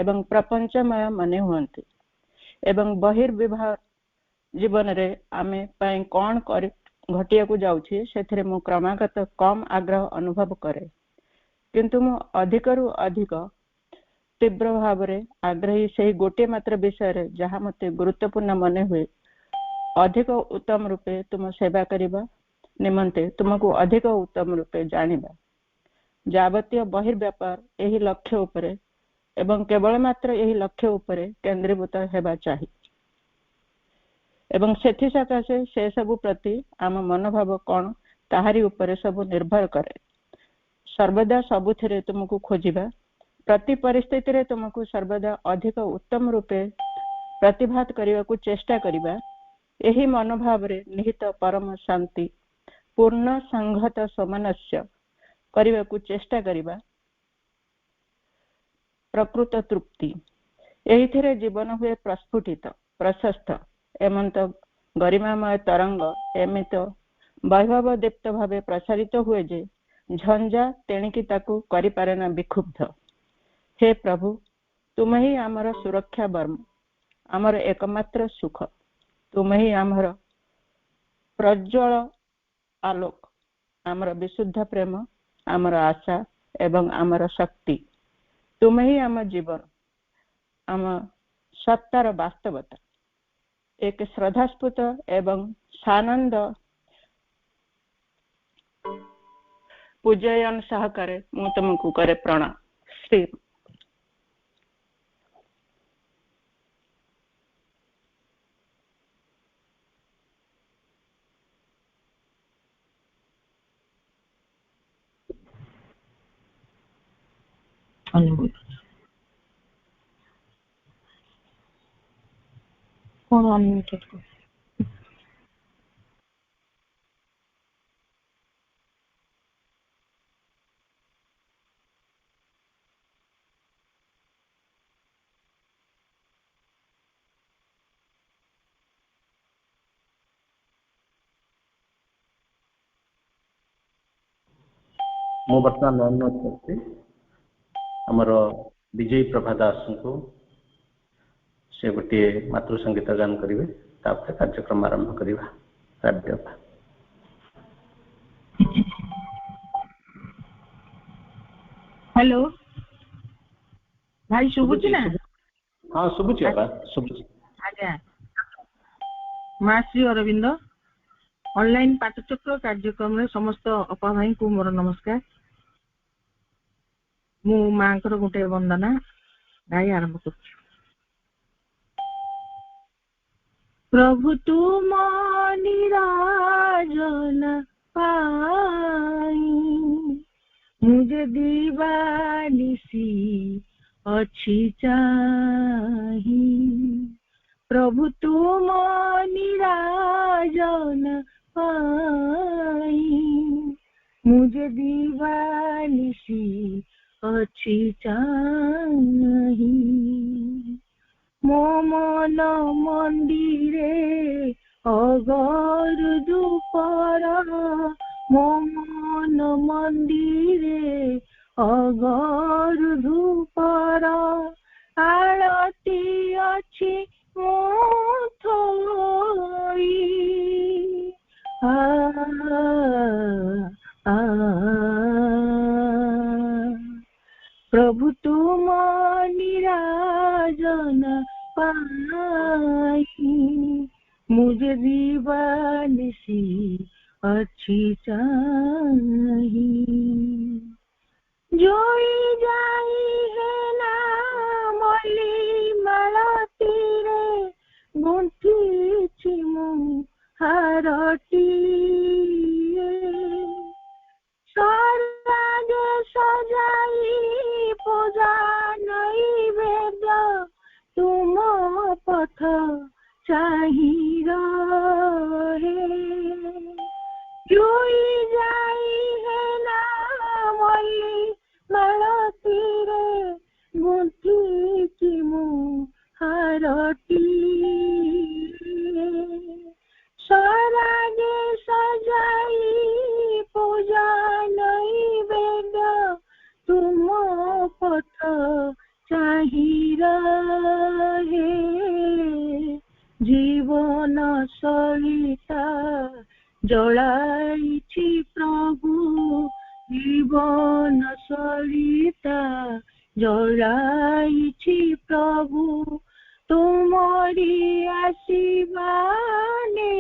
एवं प्रपंचमय मने हुअन्ति एवं बहिर्विवाह जीवन रे आमे पई कोन कर घटिया को जाउछि सेथरे मु क्रमागत कम आग्रह अनुभव करे किंतु मु अधिकरु अधिक तीव्र भाव रे आग्रही से गोटे मात्र विषय रे जहा मते गुरुत्वपूर्ण मने हुए अधिक उत्तम रूपे तुम सेवा करिबा निमंते तुमको अधिक उत्तम रूपे जानिबा जावतीय बहिर्व्यापार एही लक्ष्य उपरे एवं केवल मात्र एही लक्ष्य उपरे केंद्रीभूत हेबा चाहिए एवं सेथि सकाशे से सब प्रति आम मनोभाव कौन ताहारी उपरे सब निर्भर करे सर्वदा सबुथिरे तुमको खोजिबा प्रति परिस्थिति रे तुमको सर्वदा अधिक उत्तम रूपे प्रतिभात करने को चेष्टा करिबा एही मनोभाव रे निहित परम शांति पूर्ण संघत समानस्य करने को चेष्टा करिबा प्रकृत तृप्ति एही थिरे जीवन हुए प्रस्फुटित प्रशस्त एमंत गरिमामय तरंग एमित वैभव दीप्त भावे प्रसारित हुए जे झंझा तेणिकी ताकू करि पारे ना विक्षुब्ध हे प्रभु तुम ही आमर सुरक्षा बर्म आमर एकमात्र सुख तुम ही आमर प्रज्वल आलोक आमर विशुद्ध प्रेम आमर आशा एवं आमर शक्ति तुम ही आम जीवन आम सत्तार वास्तवता एक श्रद्धास्फुत एवं सानंद पूजयन सहकारे मु तुमको करे प्रणाम श्री कौन अनम्यूटेड को मो बर्तमान अनुरोध करते हमर विजय प्रभा दास को से गोटे मातृ संगीत गान करेंगे तापर कार्यक्रम आरंभ करवा राध्यपा हेलो भाई शुभुची ना हाँ शुभुची आपा शुभुची आज्ञा माँ श्री अरविंद ऑनलाइन पाठचक्र कार्यक्रम रे समस्त अपा भाई को मोर नमस्कार मु मां कर गोटे वंदना गाई आरंभ कर प्रभु तुम निराजन पाई मुझे दीवानिसी अच्छी चाही प्रभु तुम निराजन पाई मुझे दीवानिसी अच्छी चाही मो मन मंदिरे अगर दुपर मो मन मंदिरे अगर धूपर आरती अच्छी थोई प्रभु तुम निराजन पाई मुझे दीवानिसी अच्छी चाही जोई जाई है ना मली मालती रे गुंथी चिमु हारती स्वर्गे सजाई पूजा नहीं वेद तुम पथ चाही रहे जोई जाई है ना मली मालती रे गुंथी चिमु हारती स्वर्गे सजाई पूजा नहीं वेद तुम पथ चाही জীবন সরিতা জড়াইছি প্রভু, জীবন সরিতা জড়াইছি প্রভু, তোমারি আসিবানে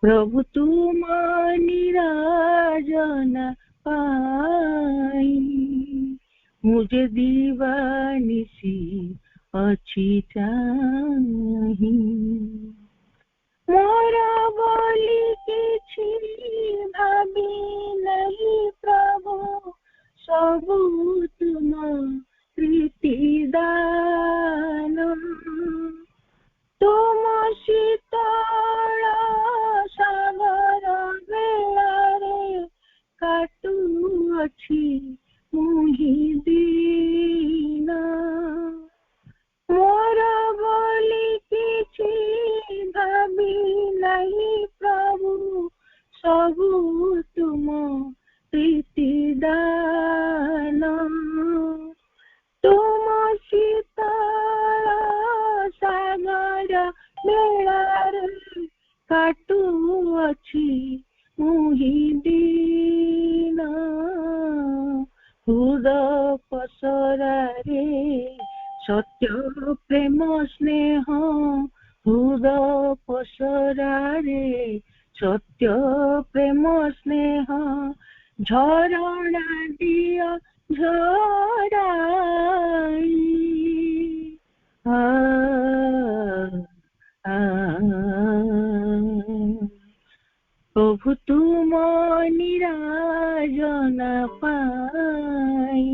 প্রভু তোমার নিরাজন পাই, মুझे दीवानिसी अच्छी चाही, मोरा बोली किछि भाबी नहीं प्रभु, सबु तुम प्रीति दान, तुम शीतल सागर बेलारे काटुअछि मुहि दीन, मोर बोली किछि भाबी नहीं प्रभु, सबु तुम प्रीति दान, तुम शीतल सागर बेलारे काटुअछि मुहि दीन, हृदय पसरारे सत्य प्रेम स्नेह, हृदय पसरारे सत्य प्रेम स्नेह, झरणा दिया झराई, प्रभु तुम निराजन पाई,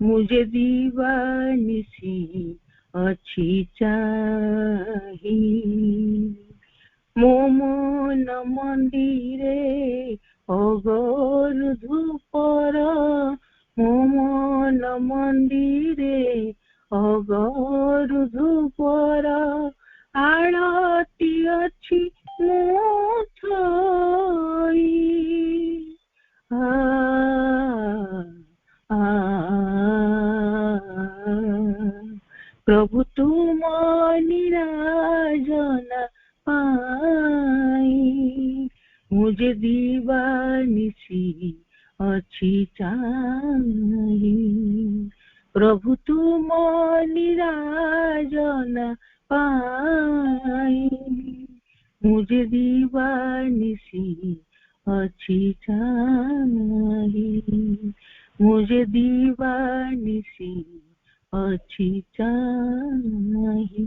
मुझे दीवानिसी अच्छी चाही, मो मन मंदिरे अगर धूपर, मो मन मंदिरे अगर धूपर, आरती अच्छी मुठई, प्रभु तुम निराजन पाई, मुझे दीवानिसी अच्छी चाही, प्रभु तुम निराजन पाई, मुझे दीवानिसी अच्छी चाही, मुझे दीवानिसी अच्छी चाही।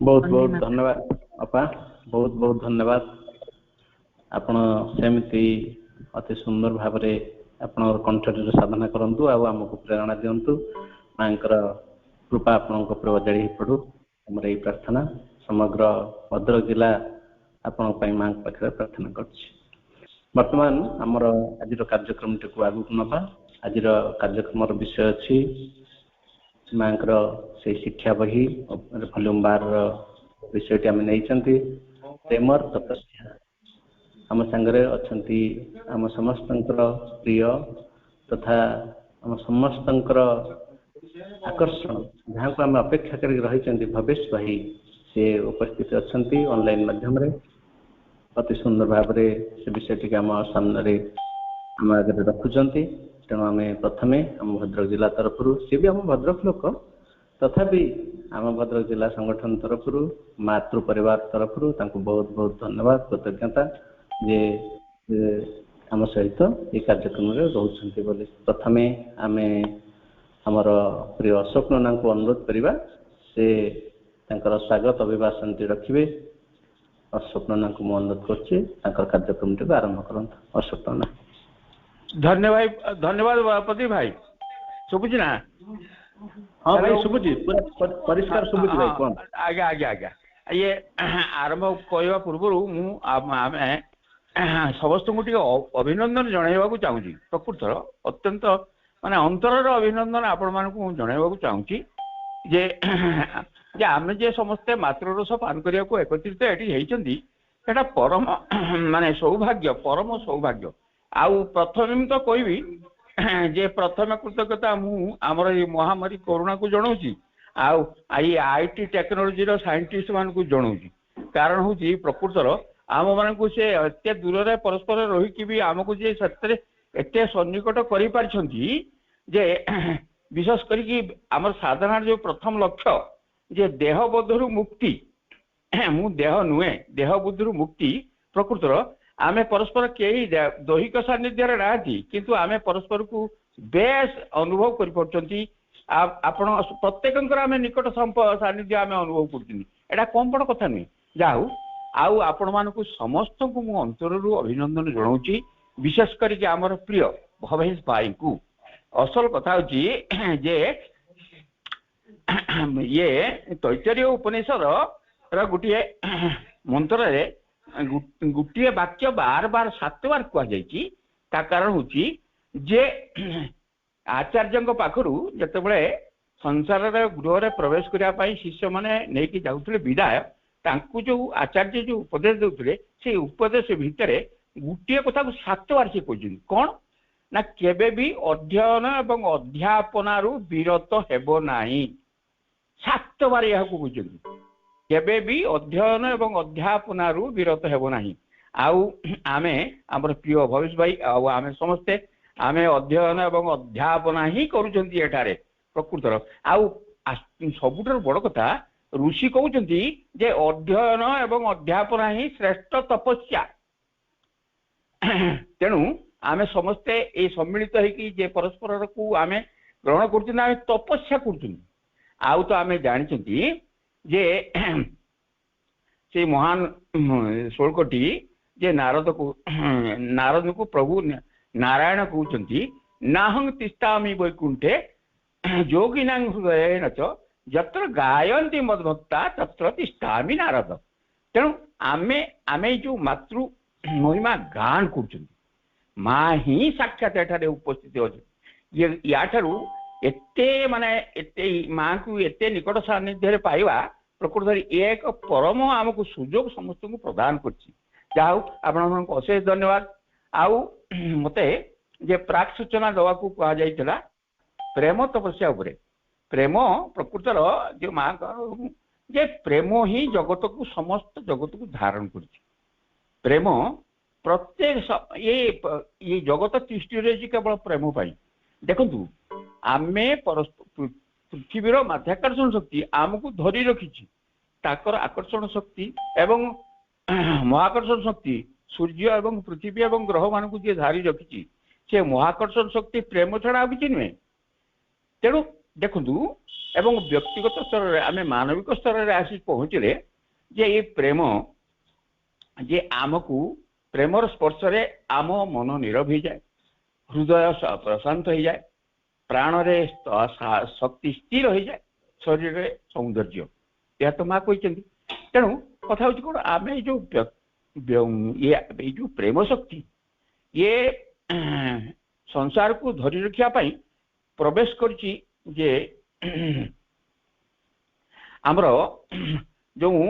बहुत बहुत धन्यवाद अपा, बहुत बहुत धन्यवाद। आपण सेमती अति सुंदर भावरे आपण कंठर साधना करंतु आ हमको प्रेरणा दियंतु, मांकर कृपा आपनक पर अजाड़ी पड़ू। हमर एही प्रार्थना समग्र भद्रक जिला आपण पई मांक पाखरे प्रार्थना करछि। वर्तमान हमर आजिर कार्यक्रम टिकु आगु नबा। आजिर कार्यक्रम विषय अछि मांकर से शिक्षा बही वॉल्यूम 12 विषयटी आम नहीं प्रेमर तपस्या। आम सांगरे अच्छी आम समस्त प्रिय तथा आम समस्त आकर्षण जहाँ को आम अपेक्षा कर रही भवेश भाई से उपस्थित अच्छा ऑनलाइन माध्यम अति सुंदर भाव से विषयटी आम सामने आम आगे रखुंट। तेणु आम प्रथम आम भद्रक जिला तरफ सी भी आम भद्रक लोक तथापि आम भद्रक जिला संगठन तरफ मातृ परिवार तरफ बहुत बहुत धन्यवाद कृतज्ञता जे आम सहित ये कार्यक्रम रोचे बोली। प्रथम आम आमर प्रिय अशोक नना को अनुरोध करवा से स्वागत अभिभाषण रखिए। अशोक नना को अनुरोध कर कार्यक्रम टी आरंभ करंत। अशोक नना। धन्यवाद पति भाई। शुभुची ना? हाँ भाई शुभुची, पूरा परिष्कार शुभुची भाई। कौन आज्ञा आज्ञा आज्ञा ये आरंभ कहवा पूर्व समस्त को अभिनंदन जनवाक चाहूँगी। प्रकृतर अत्यंत माने अंतर अभिनंदन आपण मानक जनवाक चाहूँगी जे आम जे समस्ते मातृरस पान करने को एकत्रित ये ସେଟା ପରମ ମାନେ ସୌଭାଗ୍ୟ, ପରମ ସୌଭାଗ୍ୟ। ଆଉ ପ୍ରଥମେ ମୁଁ ତ କହିବି ଯେ ପ୍ରଥମେ କୃତଜ୍ଞତା ମୁଁ ଆମର ଏଇ ମହାମାରୀ କରୋନାକୁ ଜଣାଉଛି, ଆଉ ଏଇ IT ଟେକ୍ନୋଲୋଜିର ସାଇଣ୍ଟିଷ୍ଟ ମାନଙ୍କୁ ଜଣାଉଛି। କାରଣ ହଉଛି ପ୍ରକୃତର ଆମ ମାନଙ୍କୁ ସେ ଏତେ ଦୂରରେ ପରସ୍ପର ରହିକି ବି ଆମକୁ ଯେ ସେଥିରେ ଏତେ ସନ୍ନିକଟ କରିପାରିଛନ୍ତି ଯେ ବିଶେଷ କରିକି ଆମର ସାଧାରଣ ଯୋଉ ପ୍ରଥମ ଲକ୍ଷ୍ୟ ଯେ ଦେହ ବୋଧରୁ ମୁକ୍ତି, ମୁଁ ଦେହ ନୁହେଁ, ଦେହ ବୁଦ୍ଧିରୁ ମୁକ୍ତି। ପ୍ରକୃତର ଆମେ ପରସ୍ପର କେହି ଦୈହିକ ସାନ୍ନିଧ୍ୟରେ ନାହାନ୍ତି, କିନ୍ତୁ ଆମେ ପରସ୍ପରକୁ ବେଶ ଅନୁଭବ କରିପାରୁଛନ୍ତି। ଆପଣ ପ୍ରତ୍ୟେକଙ୍କର ଆମେ ନିକଟ ସାନ୍ନିଧ୍ୟ ଆମେ ଅନୁଭବ କରୁଛନ୍ତି। ଏଇଟା କମ ବଡ଼ କଥା ନୁହେଁ। ଯାହା ହଉ, ଆଉ ଆପଣମାନଙ୍କୁ ସମସ୍ତଙ୍କୁ ମୁଁ ଅନ୍ତରରୁ ଅଭିନନ୍ଦନ ଜଣାଉଛି, ବିଶେଷ କରିକି ଆମର ପ୍ରିୟ ଭବେଶ ଭାଇଙ୍କୁ। ଅସଲ କଥା ହଉଛି ଯେ ଇଏ ତୈତରୀୟ ଉପନିଷଦ ଗୋଟିଏ ମନ୍ତ୍ରରେ ଗୋଟିଏ ବାକ୍ୟ ବାର ବାର 7 ବାର କୁହାଯାଇଛି। ତା କାରଣ ହଉଛି ଯେ ଆଚାର୍ଯ୍ୟଙ୍କ ପାଖରୁ ଯେତେବେଳେ ସଂସାରରେ ଗୃହରେ ପ୍ରବେଶ କରିବା ପାଇଁ ଶିଷ୍ୟମାନେ ନେଇକି ଯାଉଥିଲେ ବିଦାୟ, ତାଙ୍କୁ ଯୋଉ ଆଚାର୍ଯ୍ୟ ଯୋଉ ଉପଦେଶ ଦେଉଥିଲେ, ସେଇ ଉପଦେଶ ଭିତରେ ଗୋଟିଏ କଥାକୁ 7 ବାର ସେ କହିଛନ୍ତି। କ'ଣ ନା କେବେ ବି ଅଧ୍ୟୟନ ଏବଂ ଅଧ୍ୟାପନାରୁ ବିରତ ହେବ ନାହିଁ। 7 ବାର ଏହାକୁ କହିଛନ୍ତି, କେବେ ବି ଅଧ୍ୟୟନ ଏବଂ ଅଧ୍ୟାପନାରୁ ବିରତ ହେବ ନାହିଁ। ଆଉ ଆମେ ଆମର ପ୍ରିୟ ଭବେଶ ଭାଇ ଆଉ ଆମେ ସମସ୍ତେ ଆମେ ଅଧ୍ୟୟନ ଏବଂ ଅଧ୍ୟାପନା ହିଁ କରୁଛନ୍ତି ଏଠାରେ ପ୍ରକୃତର। ଆଉ ସବୁଠାରୁ ବଡ଼ କଥା, ଋଷି କହୁଛନ୍ତି ଯେ ଅଧ୍ୟୟନ ଏବଂ ଅଧ୍ୟାପନା ହିଁ ଶ୍ରେଷ୍ଠ ତପସ୍ୟା। ତେଣୁ ଆମେ ସମସ୍ତେ ଏଇ ସମ୍ମିଳିତ ହେଇକି ଯେ ପରସ୍ପରକୁ ଆମେ ଗ୍ରହଣ କରୁଛନ୍ତି, ଆମେ ତପସ୍ୟା କରୁଛନ୍ତି। ଆଉ ତ ଆମେ ଜାଣିଛନ୍ତି ଯେ ସେ ମହାନ ଶ୍ଲୋକଟି ଯେ ନାରଦକୁ ପ୍ରଭୁ ନାରାୟଣ କହୁଛନ୍ତି, ନାହଂ ତିଷ୍ଠାମି ବୈକୁଣ୍ଠେ ଯୋଗିନାଂ ହୃଦୟେନ ଚ ଯତ୍ର ଗାୟନ୍ତି ମଦ୍ଭକ୍ତା ତତ୍ର ତିଷ୍ଠାମି ନାରଦ। ତେଣୁ ଆମେ ଏଇ ଯୋଉ ମାତୃ ମହିମା ଗାନ କରୁଛନ୍ତି, ମା ହିଁ ସାକ୍ଷାତ ଏଠାରେ ଉପସ୍ଥିତ ଅଛି। ୟାଠାରୁ ଏତେ ମାନେ ଏତେ ମାଙ୍କୁ ଏତେ ନିକଟ ସାନ୍ନିଧ୍ୟରେ ପାଇବା ପ୍ରକୃତରେ ଏକ ପରମ ଆମକୁ ସୁଯୋଗ ସମସ୍ତଙ୍କୁ ପ୍ରଦାନ କରିଛି। ଯାହା ହଉ, ଆପଣମାନଙ୍କୁ ଅଶେଷ ଧନ୍ୟବାଦ। ଆଉ ମତେ ଯେ ପ୍ରାକ୍ ସୂଚନା ଦେବାକୁ କୁହାଯାଇଥିଲା ପ୍ରେମ ତପସ୍ୟା ଉପରେ। ପ୍ରେମ ପ୍ରକୃତର ଯୋଉ ମାଙ୍କ ଯେ ପ୍ରେମ ହିଁ ଜଗତକୁ ସମସ୍ତ ଜଗତକୁ ଧାରଣ କରିଛି। ପ୍ରେମ ପ୍ରତ୍ୟେକ ଏ ଜଗତ ସୃଷ୍ଟି ରହିଛି କେବଳ ପ୍ରେମ ପାଇଁ। ଦେଖନ୍ତୁ, ଆମେ ପୃଥିବୀର ମାଧ୍ୟାକର୍ଷଣ ଶକ୍ତି ଆମକୁ ଧରି ରଖିଛି। ତାଙ୍କର ଆକର୍ଷଣ ଶକ୍ତି ଏବଂ ମହାକର୍ଷଣ ଶକ୍ତି ସୂର୍ଯ୍ୟ ଏବଂ ପୃଥିବୀ ଏବଂ ଗ୍ରହ ମାନଙ୍କୁ ଯିଏ ଧାରି ରଖିଛି, ସେ ମହାକର୍ଷଣ ଶକ୍ତି ପ୍ରେମ ଛଡା ଆଉ କିଛି ନୁହେଁ। ତେଣୁ ଦେଖନ୍ତୁ, ଏବଂ ବ୍ୟକ୍ତିଗତ ସ୍ତରରେ ଆମେ ମାନବିକ ସ୍ତରରେ ଆସି ପହଞ୍ଚିଲେ ଯେ ଏ ପ୍ରେମ ଯେ ଆମକୁ ପ୍ରେମର ସ୍ପର୍ଶରେ ଆମ ମନ ନୀରବ ହେଇଯାଏ, ହୃଦୟ ପ୍ରଶାନ୍ତ ହେଇଯାଏ, ପ୍ରାଣରେ ଶକ୍ତି ସ୍ଥିର ହେଇଯାଏ, ଶରୀରରେ ସୌନ୍ଦର୍ଯ୍ୟ। ଏହା ତ ମା କହିଛନ୍ତି। ତେଣୁ କଥା ହଉଛି କ'ଣ, ଆମେ ଏଇ ଯୋଉ ପ୍ରେମ ଶକ୍ତି ଇଏ ସଂସାରକୁ ଧରି ରଖିବା ପାଇଁ ପ୍ରବେଶ କରିଛି। ଯେ ଆମର ଯୋଉ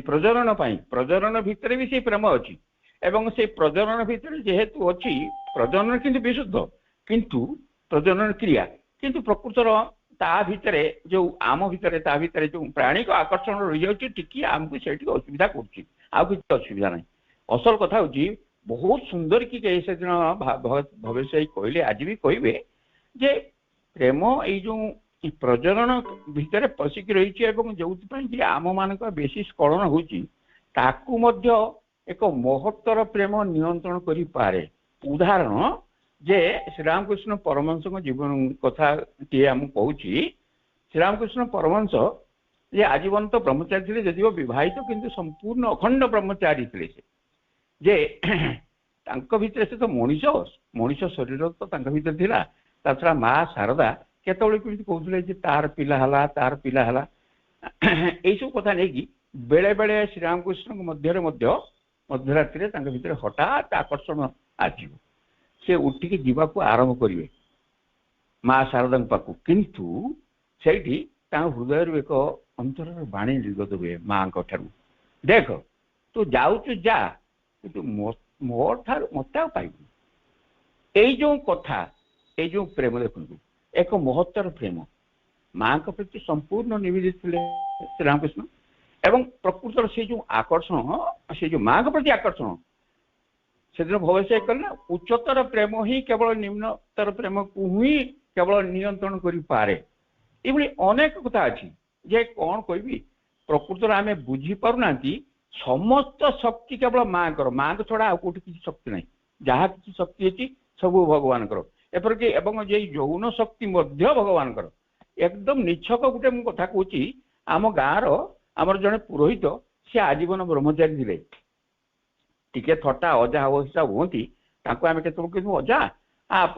ପ୍ରଜନନ ପାଇଁ, ପ୍ରଜନନ ଭିତରେ ବି ସେଇ ପ୍ରେମ ଅଛି। ଏବଂ ସେ ପ୍ରଜନନ ଭିତରେ ଯେହେତୁ ଅଛି, ପ୍ରଜନନ କିନ୍ତୁ ବିଶୁଦ୍ଧ, କିନ୍ତୁ ପ୍ରଜନନ କ୍ରିୟା କିନ୍ତୁ ପ୍ରକୃତର ତା ଭିତରେ ଯୋଉ ଆମ ଭିତରେ ତା ଭିତରେ ଯୋଉ ପ୍ରାଣିକ ଆକର୍ଷଣ ରହିଯାଉଛି, ଟିକେ ଆମକୁ ସେଇଠି ଅସୁବିଧା କରୁଛି, ଆଉ କିଛି ଅସୁବିଧା ନାହିଁ। ଅସଲ କଥା ହଉଛି ବହୁତ ସୁନ୍ଦର କି ସେଦିନ ଭବେଶ ଭାଇ କହିଲେ, ଆଜି ବି କହିବେ ଯେ ପ୍ରେମ ଏଇ ଯୋଉ ପ୍ରଜନନ ଭିତରେ ପଶିକି ରହିଛି ଏବଂ ଯୋଉଥିପାଇଁ କି ଆମ ମାନଙ୍କ ବେଶୀ ସ୍ଖଳନ ହଉଛି, ତାକୁ ମଧ୍ୟ ଏକ ମହତ୍ତର ପ୍ରେମ ନିୟନ୍ତ୍ରଣ କରିପାରେ। ଉଦାହରଣ ଯେ ଶ୍ରୀରାମକୃଷ୍ଣ ପରମହଂସଙ୍କ ଜୀବନ କଥାଟିଏ ଆମକୁ କହୁଛି। ଶ୍ରୀରାମକୃଷ୍ଣ ପରମହଂସ ଯେ ଆଜୀବନ ତ ବ୍ରହ୍ମଚାରୀ ଥିଲେ, ଯଦିଓ ବିବାହିତ, କିନ୍ତୁ ସମ୍ପୂର୍ଣ୍ଣ ଅଖଣ୍ଡ ବ୍ରହ୍ମଚାରୀ ଥିଲେ। ସେ ଯେ ତାଙ୍କ ଭିତରେ ସେ ତ ମଣିଷ ଶରୀର ତ ତାଙ୍କ ଭିତରେ ଥିଲା। ତା ଛଡା ମା ଶାରଦା କେତେବେଳେ କେମିତି କହୁଥିଲେ ଯେ ତାର ପିଲା ହେଲା। ଏଇସବୁ କଥା ନେଇକି ବେଳେ ବେଳେ ଶ୍ରୀରାମକୃଷ୍ଣଙ୍କ ମଧ୍ୟରେ ମଧ୍ୟରାତ୍ରିରେ ତାଙ୍କ ଭିତରେ ହଠାତ୍ ଆକର୍ଷଣ ଆସିବ। ସେ ଉଠିକି ଯିବାକୁ ଆରମ୍ଭ କରିବେ ମା ଶାରଦାଙ୍କ ପାଖକୁ, କିନ୍ତୁ ସେଇଠି ତାଙ୍କ ହୃଦୟରୁ ଏକ ଅନ୍ତରର ବାଣୀ ନିର୍ଗତ ହୁଏ ମାଙ୍କ ଠାରୁ। ଦେଖ, तू जाऊचु जा किंतु मोर ठार मत पाइबु एई जो कथा एई जो प्रेम देखु एक महत्तर प्रेम माँ के प्रति संपूर्ण निवेदित थे श्री रामकृष्ण एवं प्रकृतर से जो आकर्षण से जो माँ के प्रति आकर्षण से दिन भविष्य कले उच्चतर प्रेम ही केवल निम्नतर प्रेम को ही केवल नियंत्रण करि पारे एभली अनेक कथा अछि जे कौन कहबी प्रकृतर आम बुझी पारुना समस्त शक्ति केवल माँ को छड़ा कौटी किसी शक्ति नहीं जहाँ किसी शक्ति अच्छी सब भगवान एपरिक एवं जे यौन शक्ति भगवान एकदम निछक गोटे मु कथा कहूँ आम गाँव आमर जड़े पुरोहित सी आजीवन ब्रह्मचारी थे टिके थट्टा अजा हिसाब हमें आम के अजा आप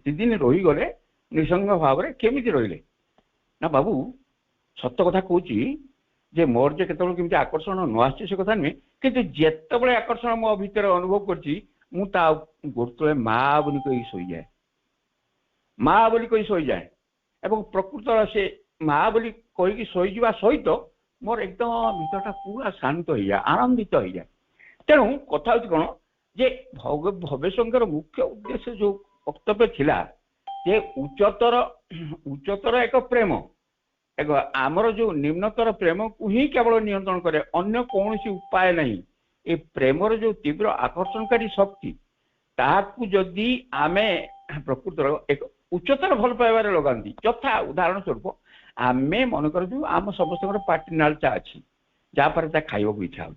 दिन रहीगले निसंग भाव में केमी रही ना बाबू सत कथा कहूँ जे मोर जे केतबेले आकर्षण न आसे से कथा नुहे कि जिते आकर्षण मो भीतर अनुभव करछि मु ता गोटे माँ बोली कही शोई जाए माँ बोली कही शोई जाए एवं प्रकृत से माँ बोली कहीकि शोई जा सहित मोर एकदम भीतरटा पूरा शांत हो जाए आनंदित हो जाए तेणु कथा हूँ कौन जे भवेशंकर मुख्य उद्देश्य जो वक्तव्य थिला जे उच्चतर एक प्रेम एक आमर जो निम्नतर प्रेम को ही केवल नियंत्रण करे अन्य कौन सी उपाय नहीं ये प्रेमर जो तीव्र आकर्षणकारी शक्ति ताकू जदि आमे प्रकृतर एक उच्चतर भल पाइबार लगाती यथा उदाहरण स्वरूप आमे मन कर आम समस्त पार्टी नालचा अच्छी जहाँपर खाइबा इच्छा हो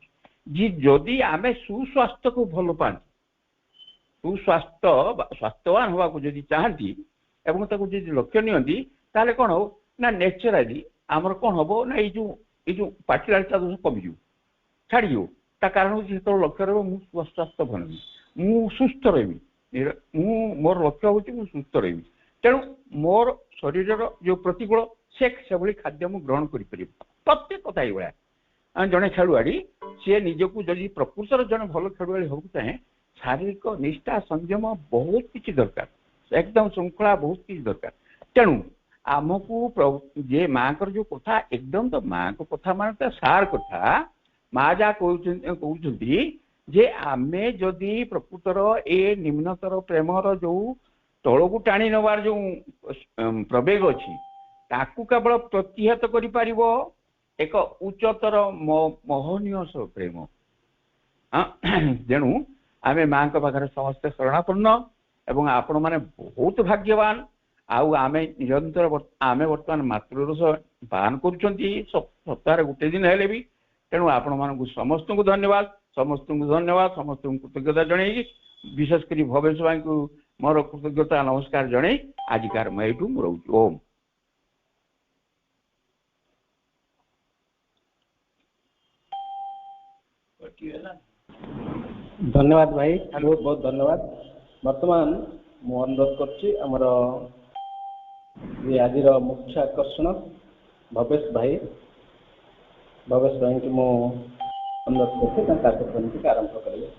जदि आमे सुस्वास्थ्य को भल पाती स्वास्थ्यवान हवा जदि चाहती एवं लक्ष्य नियंती ताले कौन हो ना नेचुराली आमर कौन हम ना ये पार्टी लालचा दोष कमिज छाड़ ता कारण जो लक्ष्य रहा स्वास्थ्य भन मु सुस्थ रही मोर लक्ष्य हूँ सुस्थ रही तेणु मोर शरीर जो प्रतिकूल से खाद्य मुझे ग्रहण कर प्रत्येक कथा ये जड़े खेलुआड़ी सी निजक जदि प्रकृतर जड़े भल खेलुआड़ी हो चाहे शारीरिक निष्ठा संयम बहुत किसी दरकार एकदम श्रृंखला बहुत किसी दरकार तेणु आमको जे माँ जो कथा एकदम तो माँ को कथा मान सार कथा माँ जहाँ कहते जे आमे जदि प्रकृतर ए निम्नतर प्रेमर जो तल को टाणी नबार जो प्रवेग अच्छी ताकू केवल प्रतिहत कर एक उच्चतर मोहनीय प्रेम तेणु आमे माँ पाखे समस्ते शरणापन्न एवं आपण मैंने बहुत भाग्यवान आमे निरंतर आमे वर्तमान मातृरस पान कर गोटे दिन हेले भी तेणु आपण मानक समस्त को धन्यवाद समस्त को कृतज्ञता जन विशेषकर भवेश भाई को मोर कृतज्ञता नमस्कार जन आजिकार मैं ये रोच ओम धन्यवाद भाई बहुत बहुत धन्यवाद वर्तमान मु अनुरोध कर आज मुख्य आकर्षण भवेश भाई की मु अनुरोध करते कार्यक्रम की आरंभ करेंगे।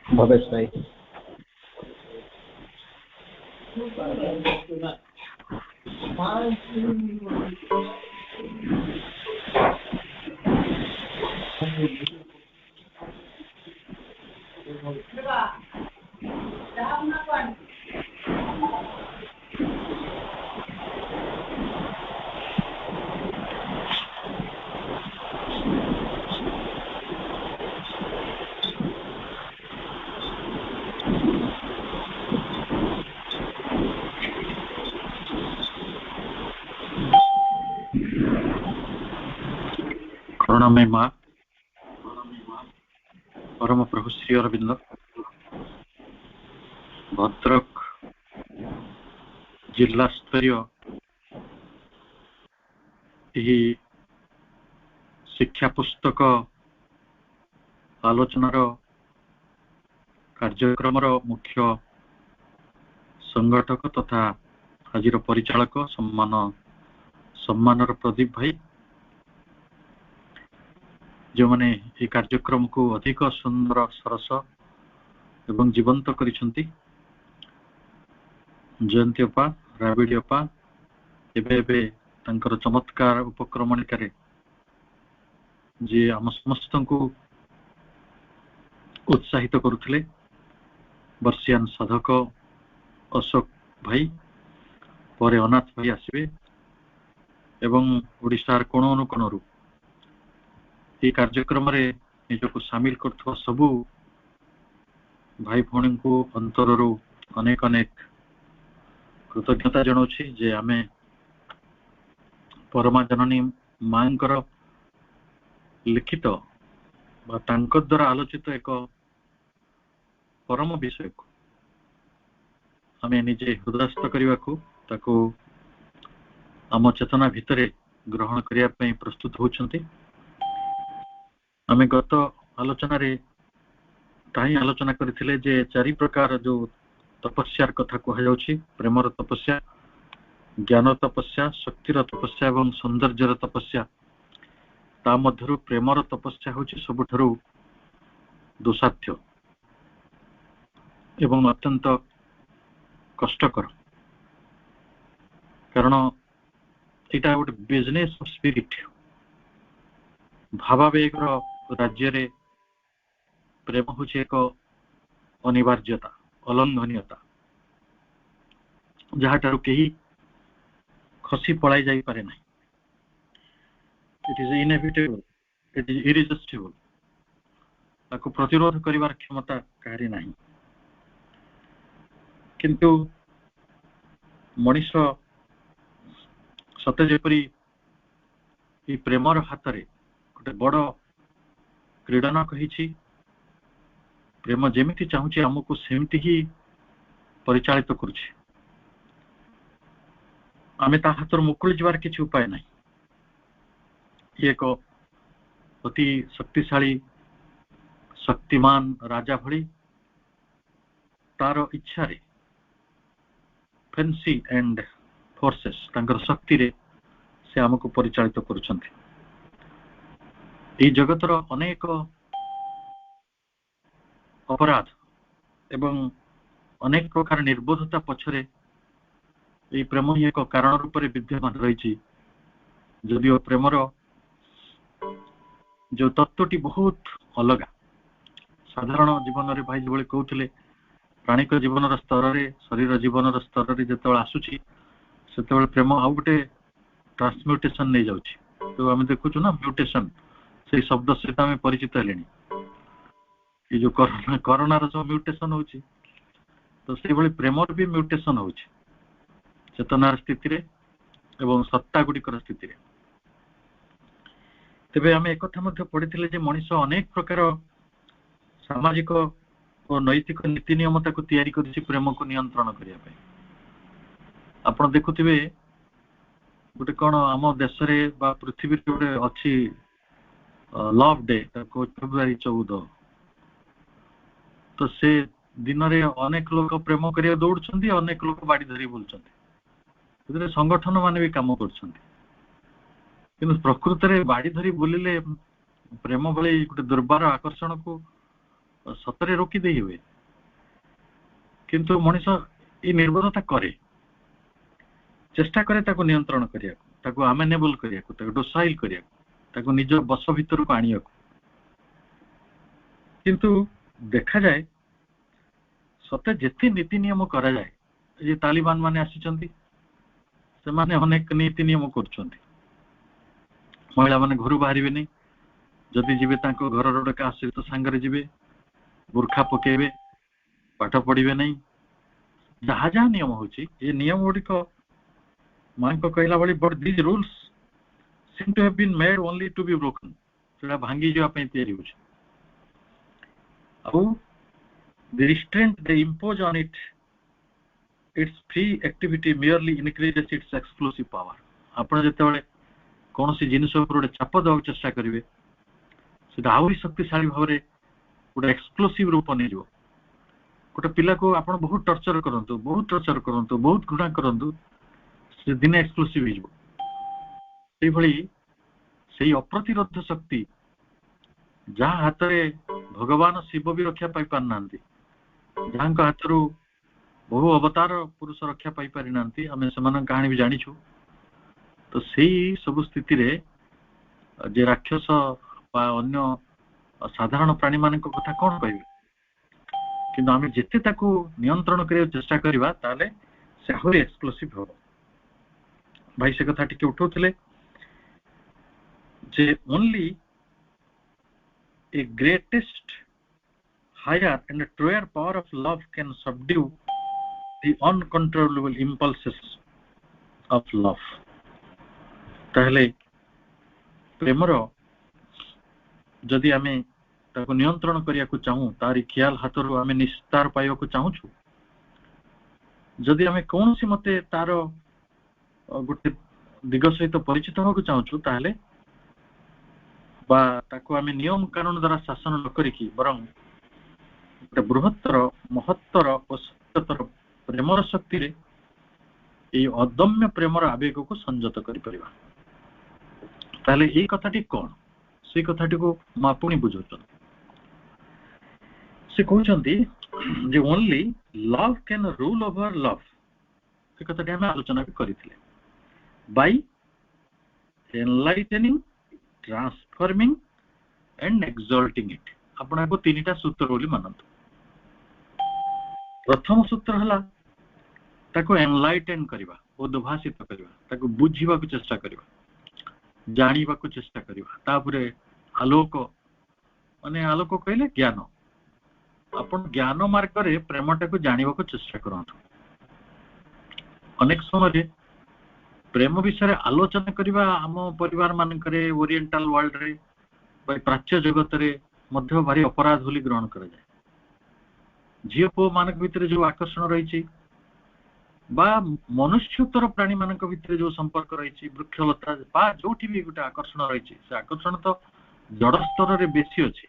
भवेश भाई करुणामय माँ परम प्रभु श्री अरविंद भद्रक जिला स्तरीय शिक्षा पुस्तक आलोचनार कार्यक्रम मुख्य संगठक तथा आज परिचालक सम्मानर प्रदीप भाई जो मैंने ये कार्यक्रम को अधिक सुंदर सरस एवं जीवंत करिसेंती जयंती अपा राबिडी अपा एबे तांकर चमत्कार उपक्रमणिकारे जे आम समस्त को उत्साहित करुथिले वर्षियान साधक अशोक भाई परे अनाथ भाई आसबे एवं ओडिशार कोण अनुकोणरू ये कार्यक्रम रे निजको शामिल करथवा सबु भाई भौणी को अंतररू अनेक अनेक कृतज्ञता जनाऊँची जे आमे परमा जननी मांकर लिखित बा तांक द्वारा आलोचित एक परम विषय को आमे निजे हृदयस्थ करने को ताको आम चेतना भितरे ग्रहण करिया पई प्रस्तुत होचंती। आमे गत आलोचना रे ताही आलोचना करथिले जे चारि प्रकार जो तपस्यार कथा कह जाउछि प्रेमर तपस्या ज्ञान तपस्या शक्तिर तपस्या एवं सौंदर्यर तपस्या ता मध्यरु प्रेमर तपस्या होछि सबुठारु दुसाध्य एवं अत्यंत कष्टकर कारण एटा गोटे बिजनेस स्पिरिट भावावेग राज्य रे प्रेम होछि एक अनिवार्यता अलंघनीयता जहाठारु केही खसी पलाई जाई पारे नाही। It is inevitable, it is irresistible, ताको प्रतिरोध करिवार क्षमता काहारी नाही। किंतु मनीष सते जेपरी ई प्रेमर हाथ रे गोटे बड़ क्रीडन कहिछि प्रेम जेमिति चाहूछि हमको सेमिति ही परिचालित करुछि आमे ता हाथ मुकुली जबार किछि उपाय नाही। एक अति शक्तिशाली शक्तिमान राजा भली तार इच्छा रे फैंसी एंड फोर्सेस तांकर शक्ति रे से हमको परिचालित करुछंती। ई जगतर अनेक अपराध एवं अनेक प्रकार निर्बोधता पछरे ये प्रेम ही एक कारण रूप में विद्यमान रही। जदिओ प्रेमर जो तत्वटी बहुत अलग साधारण जीवन रे भाई जो कहते प्राणिक जीवन स्तर रे शरीर जीवन स्तर रे जते आसुची सेते प्रेम आउ गोटे ट्रांसम्यूटेशन नहीं जाउची। तो आम देखुचु ना म्यूटेशन से शब्द सहित आम परिचित हेले ये जो कोरोना रो जो म्यूटेशन होची तो से भली प्रेमर भी म्यूटेशन होची चेतनार स्थिति रे एवं सत्ता गुड़िकर स्थिति रे। तेबे आम एक कथा मध्य पढ़िथिले जे मनीष अनेक प्रकार सामाजिक और नैतिक नीति नियमता को तैयारी करिछि प्रेम को नियंत्रण करिया पे। आपण देखुथिबे गोटे कौन आम देश रे बा पृथ्वी रे गोटे अछि लव डे फेब्रुआरी 14 तो से दिन रे अनेक लोग प्रेम करिया दौड़छंती अनेक लोग बाड़ी धरी बोलछंती संगठन माने भी काम करछंती किंतु प्रकृत रे बाड़ी धरी बोलिले प्रेम भली गोटे दुर्बार आकर्षण को सतरे रोकी दे हुए किंतु मनीष ये निर्बोधता करे चेष्टा करे ताको नियंत्रण करिया ताको अमेनेबल करिया ताको डोसाइल करिया ताको निज बस भीतर को आनिया किंतु देखा जाए सते जेते नीति नियम करा जाए ये तालिबान माने आसीचंती से माने अनेक नीति नियम करछंती महिला माने घर बाहरिबे नहीं जदि जीवे ताको घर रोड का सहित सांगरे जीवे बुर्खा पकेबे पाठ पढ़िबे नहीं जहाँ जहाँ नियम होची ये नियम गुड़िक मां को कहला बड़ी but this rules seem to have been made only to be broken सेटा भांगी जवा पे तयारी होची अब the restraint they impose on it its free activity merely increases its exclusive power। आपण जते बेले कोनोसी जिनिस ऊपर गोटे चाप देवा चेष्टा करिवे सेटा आहुरी शक्तिशाली भाव रे गोटे एक्सक्लूसिव रूप नहीं जो गोटे पिला को आपण बहुत टर्चर करंतु बहुत घृणा करंतु से दिन एक्सक्लूसिव हो से भली से अप्रतिरोध शक्ति जहाँ हाथ में भगवान शिव भी रक्षा पाई पार ना, जहाँ हाथ बहु अवतार पुरुष रक्षा पाई पारि नांती, आमे समान कहानी भी जानिछु। तो सेही सब स्थिति रे जे राक्षस बा अन्य साधारण प्राणी मान कथा कौन कहबे, किंतु आमे जेते ताकू नियंत्रण करे चेष्टा करिबा ताले से आहुरी एक्सप्लोसिव हो। भाई से कथा टिके उठौथिले जे only a greatest higher and a truer power of love can subdue the uncontrollable impulses of love। ताहले प्रेमर जदि आमे ताको नियंत्रण करिया को चाहू, तारी ख्याल हाथरू आमे निस्तार पाइबा को चाहूछु, जदि आमे कोनसी मते तार गोटे दिग सहित परिचित होको चाहूछु, ताहले बा ताको आमे नियम कानून द्वारा शासन न करिकी बरं बृहत्तर महत्तर और सत्यतर प्रेमर शक्ति रे ये अदम्य प्रेमर आवेग को संजत करि परिबा। ताले ए कथाटी कोन, से कथाटी को मापुनी बुझौछन। से कहउछंती जे only love can rule over love, से कथाटी हम आलोचना भी करिथिले। By enlightening, transforming and exalting it. आपण को तीनटा सूत्र बोली मानंतु। प्रथम सूत्र हला ताको एनलाइटन करिबा, उद्भासित करिबा, ताको बुझिबा को चेष्टा करिबा, जानिबा को चेष्टा करिबा। तापरे आलोक माने आलोक कहले ज्ञान। आपण ज्ञान मार्ग रे प्रेमटा को जानिबा को चेष्टा करंतु। अनेक समय प्रेम विषय आलोचना करिबा हम परिवार मान करे ओरिएंटल वर्ल्ड रे बा प्राच्य जगत रे मध्य भारी अपराध बोली ग्रहण करा जाए। झील पु मान भीतर जो आकर्षण रही बा मनुष्योत्तर प्राणी मान भीतर जो संपर्क रही, वृक्षलता बा जो भी गोटे आकर्षण रही, से आकर्षण तो जड़ स्तर रे बेसी अच्छी।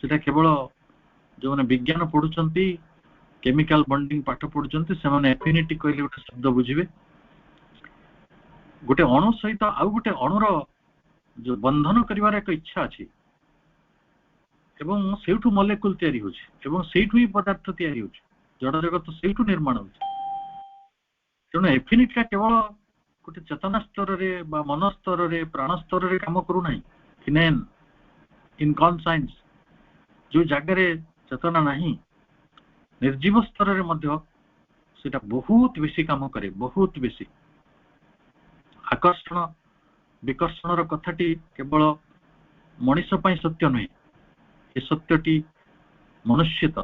सेटा केवल जो मैंने विज्ञान पढ़ुचंती, केमिकल बॉन्डिंग पाठ पढ़ुचंती, से माने एफिनिटी कहले गोटे शब्द बुझिबे। गोटे अणु सहित आउ गोटे अणुर जो बंधन करिवार एक इच्छा अछि एवं सेठू मॉलिक्यूल तैयारी होछि एवं सेठू ही पदार्थ तैयारी होछि, जड़ जगत सेठू निर्माण होछि। तेणु एफिनिटी का केवल गोटे चेतना स्तर रे बा मन स्तर रे प्राण स्तर रे काम करू नाही। फिनेन इन कॉन्साइंस जो जगह रे चेतना नाही, निर्जीव स्तर रे मध्य सेटा बहुत बेसी काम करे, बहुत बेसी। आकर्षण विकर्षण कथाटी केवल मनुष्य पई सत्य नहीं, ये सत्यटी मनुष्यतर,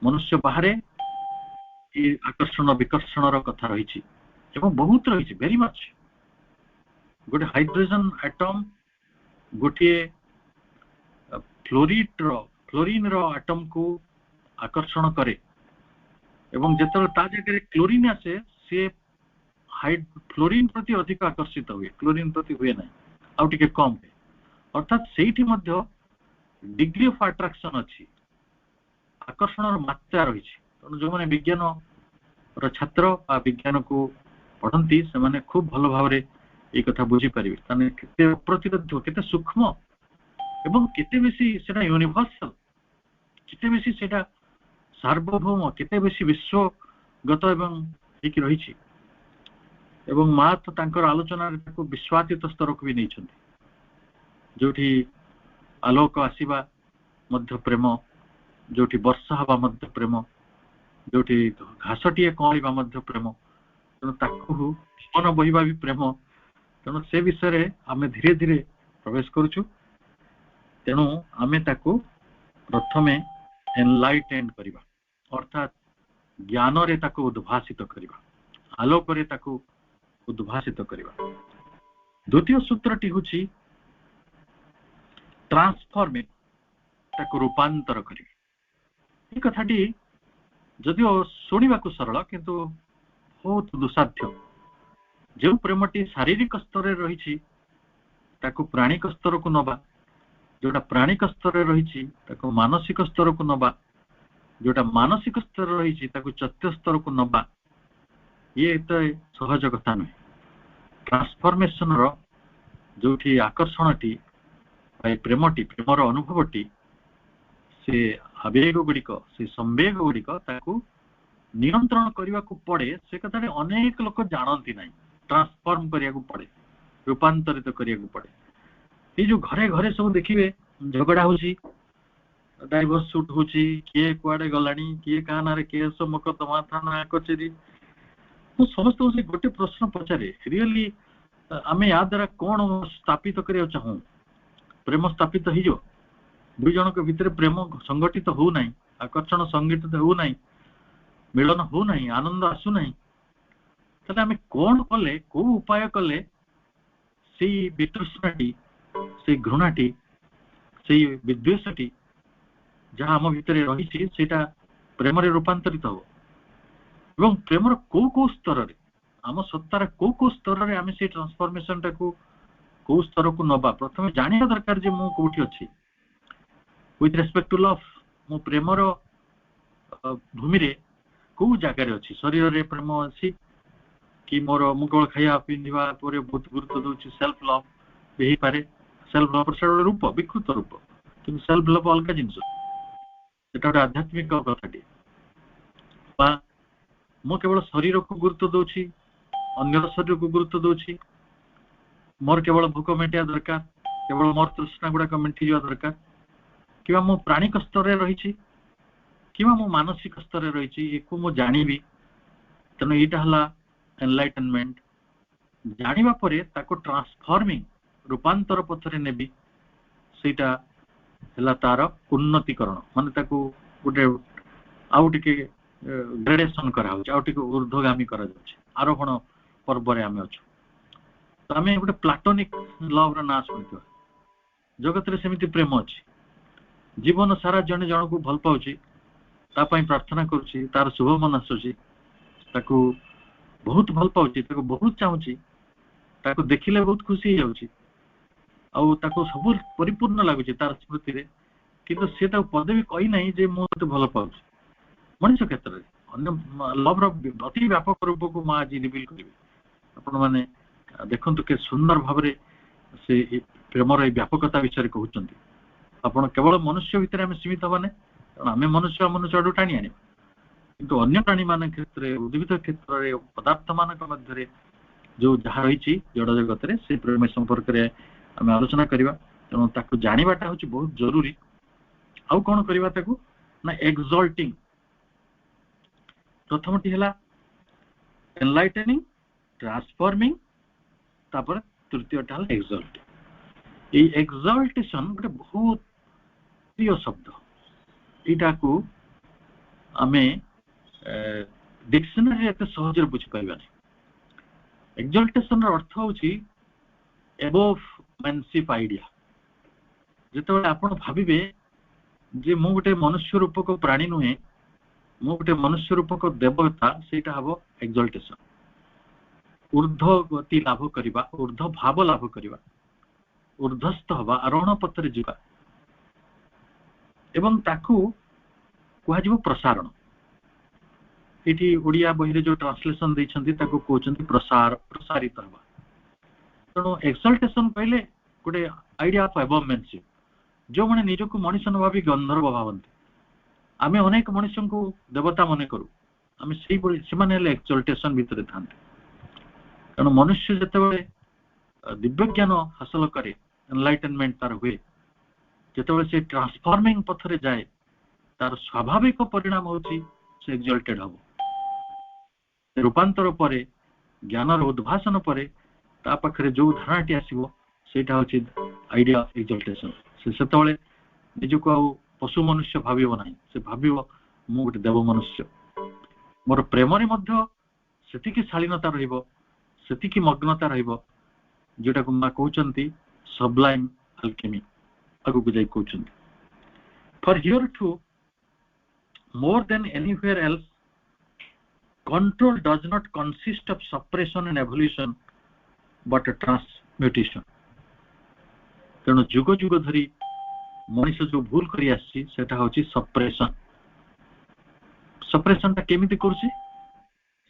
मनुष्य बाहर ये आकर्षण विकर्षण कथा रही बहुत रही वेरी मच। गोटे हाइड्रोजन एटम गोटे फ्लोरीन एटम को आकर्षण करे एवं जेतरे ता जगह क्लोरीन आसे से फ्लोरीन प्रति अधिक आकर्षित हुए, क्लोरीन प्रति हुए ना आउ टिके कम हुए। अर्थात सेठी मध्य डिग्री ऑफ अट्रैक्शन अच्छी, आकर्षण मात्रा रही। तेणु जो मैंने विज्ञान छात्र विज्ञान को पढ़ती से माने खूब भल भाव ये कथा बुझी पारे केते अप्रतिरोध, केते सूक्ष्म एवं केते बेसी सेटा यूनिवर्सल, केते बेसी सेटा सार्वभौम, केते बेसी विश्वगत एवं ठीक रही। एवं माँ तो तांकर आलोचना विश्वातीत स्तर को भी नहीं छंती, जोठी आलोक आसीबा मध्य प्रेम, जोठी वर्षा हवा मध्य प्रेम, जोठी घासटीए कौलिबा मध्य प्रेम। तेणु ताकू मन बहिबा भी प्रेम। तेणु से विषय आमे धीरे धीरे प्रवेश करूछु। तेणु आमे ताकू प्रथमे एनलाइटेन करिबा, अर्थात ज्ञान रे ताकू उद्भासित करिबा, आलोक रे ताकू उद्भासित करिबा। द्वितीय सूत्रटी होछि ट्रांसफॉर्मिंग, ताकू रूपांतर करिबा। ये कथाटी जदिओ शुणा को सरल किंतु बहुत दुसाध्य। जो प्रेमटी शारीरिक स्तर रही ताकू प्राणिक स्तर को नबा, जोटा प्राणिक स्तर रही ताकू मानसिक स्तर को नबा, जोटा मानसिक स्तर रही ताकू चैत्य स्तर को नबा, ये तो सहज कथा नुहे। ट्रांसफॉर्मेशन रो जोठी आकर्षणटी प्रेमटी प्रेमर अनुभवटी से आवेग गुड़िक से संवेग गुड़िक नियंत्रण करने को पड़े से कथा अनेक लोक जानती ना ट्रांसफॉर्म करने को पड़े रूपांतरित करने को पड़े ये जो घरे घरे सब देखिए झगड़ा होची डाइवोर्स सूट होची किए कुआडे गलानी किए का ना रे केस मकदमा थाना कचेरी तो समस्त से गोटे प्रश्न पचारे रियली आमे या द्वारा कौन स्थापित करिया चाहूं प्रेम स्थापित हो दुई जन के भितर प्रेम संगठित हो नहीं आकर्षण संगठित हो नहीं मिलन हो नहीं आनंद आसु नहीं ताले आमे कौन कले को उपाय कले से वितृष्णाटी से घृणाटी से विद्वेषटी जहाँ आम भितर रही सेटा प्रेम रूपांतरित हो एवं प्रेमर को स्तर आम सत्तार को स्तर में आम से ट्रांसफॉर्मेशन टाकू को स्तर को नबा प्रथम जानिया दरकार जे मु कोठी अछि विथ रेस्पेक्ट टू लव मो प्रेमर भूमि रे को जगह अच्छी शरीर रे प्रेम अच्छी कि मोर मु केवल खाइया पिंधिबा पर बहुत गुरुत्व दूची सेल्फ लव भी पारे सेल्फ लव पर रूप विकृत रूप कि सेल्फ लव अलग जिनस सेटा गोटे आध्यात्मिक कथाटी मु केवल शरीर को गुरुत्व दूची अन्य शरीर को गुरुत्व दूची मोर केवल भूख मेटिया दरकार केवल मोर तृष्णा गुड़ाक मेटी जावा दरकार कि मो प्राणिक स्तर रही कि मो मानसिक स्तर रही मु जानी तेणु यहाँ एनलाइटनमेंट जानिबा परे ताको ट्रांसफॉर्मिंग रूपांतर पथरे नेबी सेटा हला तार उन्नतिकरण माने ताको गोटे आउ टिके ग्रेडेशन करा हो आउ टिके ऊर्ध्वगामी करा जाउछ आरोहण पर्व रे आमे अछु तो आमे गोटे प्लाटोनिक लव रा नाम सुनितो जगत रे सेमिति प्रेम अछि जीवन सारा जने जन को भल पाउछि ता पई प्रार्थना करूछि तार शुभ मनसुछि ताको बहुत भल पाउछि ताको बहुत चाहूछि ताको देखिले बहुत खुशी जाउछि आउ ताको सब परिपूर्ण लागुछि तार स्मृति रे किंतु से ता पदवी कहि नाही जे मो तो भल पाउछि मनुष्य क्षेत्र रे अन्य लव रो अति व्यापक रूप को मा जी रिवील करिवे आपण माने देखंतु के सुंदर भाबरे से प्रेमर ए व्यापकता विषय कहउछन्ती आपण केवल मनुष्य भितर आम सीमित हबाने आम मनुष्य मनुष्य आडू टाणी आने किंतु अन्य प्राणी मान क्षेत्र उद्भिद क्षेत्र में पदार्थ मान मध्य जो जहाँ रही जड़ जगत में से प्रेम संपर्क में आम आलोचना करवा तेणु ताकू जानाटा हूँ बहुत जरूरी आउ कौन करवा ताकू ना एक्सल्टिंग प्रथमटी है एनलाइटनिंग ट्रांसफॉर्मिंग तापर तृतीयटा है एक्सल्टिंग ये एक्सल्टेशन गोटे बहुत प्रिय शब्द यहाँ को आमे डिक्शनरी एत सहज बुझीपर एक्सल्टेशन अर्थ हूँ एबोव मैनशिप आइडिया जिते आपण भाविबे जे मु गोटे मनुष्य रूपक प्राणी नुहे मु गोटे मनुष्य रूपक देवता सेटा हबो एक्सल्टेशन ऊर्ध्व गति लाभ करिबा ऊर्ध्व भाव लाभ करिबा ऊर्ध्वस्थ हवा आरोहण पथरे जिबा एवं ताकू कुहाजिबो प्रसारण एटी ओडिया बहिरे जो ट्रांसलेशन दैछन्ती ताकू कहउछन्ती प्रसारित हवा तेणु एक्सल्टेशन कहले गोटे आइडिया ऑफ एबवमेंटशिप जो माने निज को मनुष्य न भावी गंधर्व भावंती आमे अनेक मनुष्य को देवता मने करू आमे सेही बळी सेमाने हेले एक्सल्टेशन भितरे थांते तेणु मनुष्य जतेबेले दिव्य ज्ञान हासिल करे एनलाइटनमेंट तार हुए जतेबेले से ट्रांसफॉर्मिंग पथरे जाए तार स्वाभाविक परिणाम होची से एक्सल्टेड हबो रूपांतर परे ज्ञानर उद्भाषण परे ता पाखरे जो धारणाटी आसीबो सेटा होची आइडिया ऑफ एक्सल्टेशन से सेतेबेले निजको आ पशु मनुष्य भाविबो नाही से भाविबो मु गोटे देव मनुष्य मोर प्रेम रे मध्य सेतिकी शालीनता रहिबो सेतिकी मग्नता रहिबो जोटा को मा कहउचंती सबलाइन अल्केमी आगु को जाई कहउचंती for here to more than anywhere else control does not consist of suppression and evolution but a transmutation तेणु जुग जुग धरी मनुष्य जो भूल करी आसी सेटा होची सप्रेशन सप्रेशन ता केमिति करछि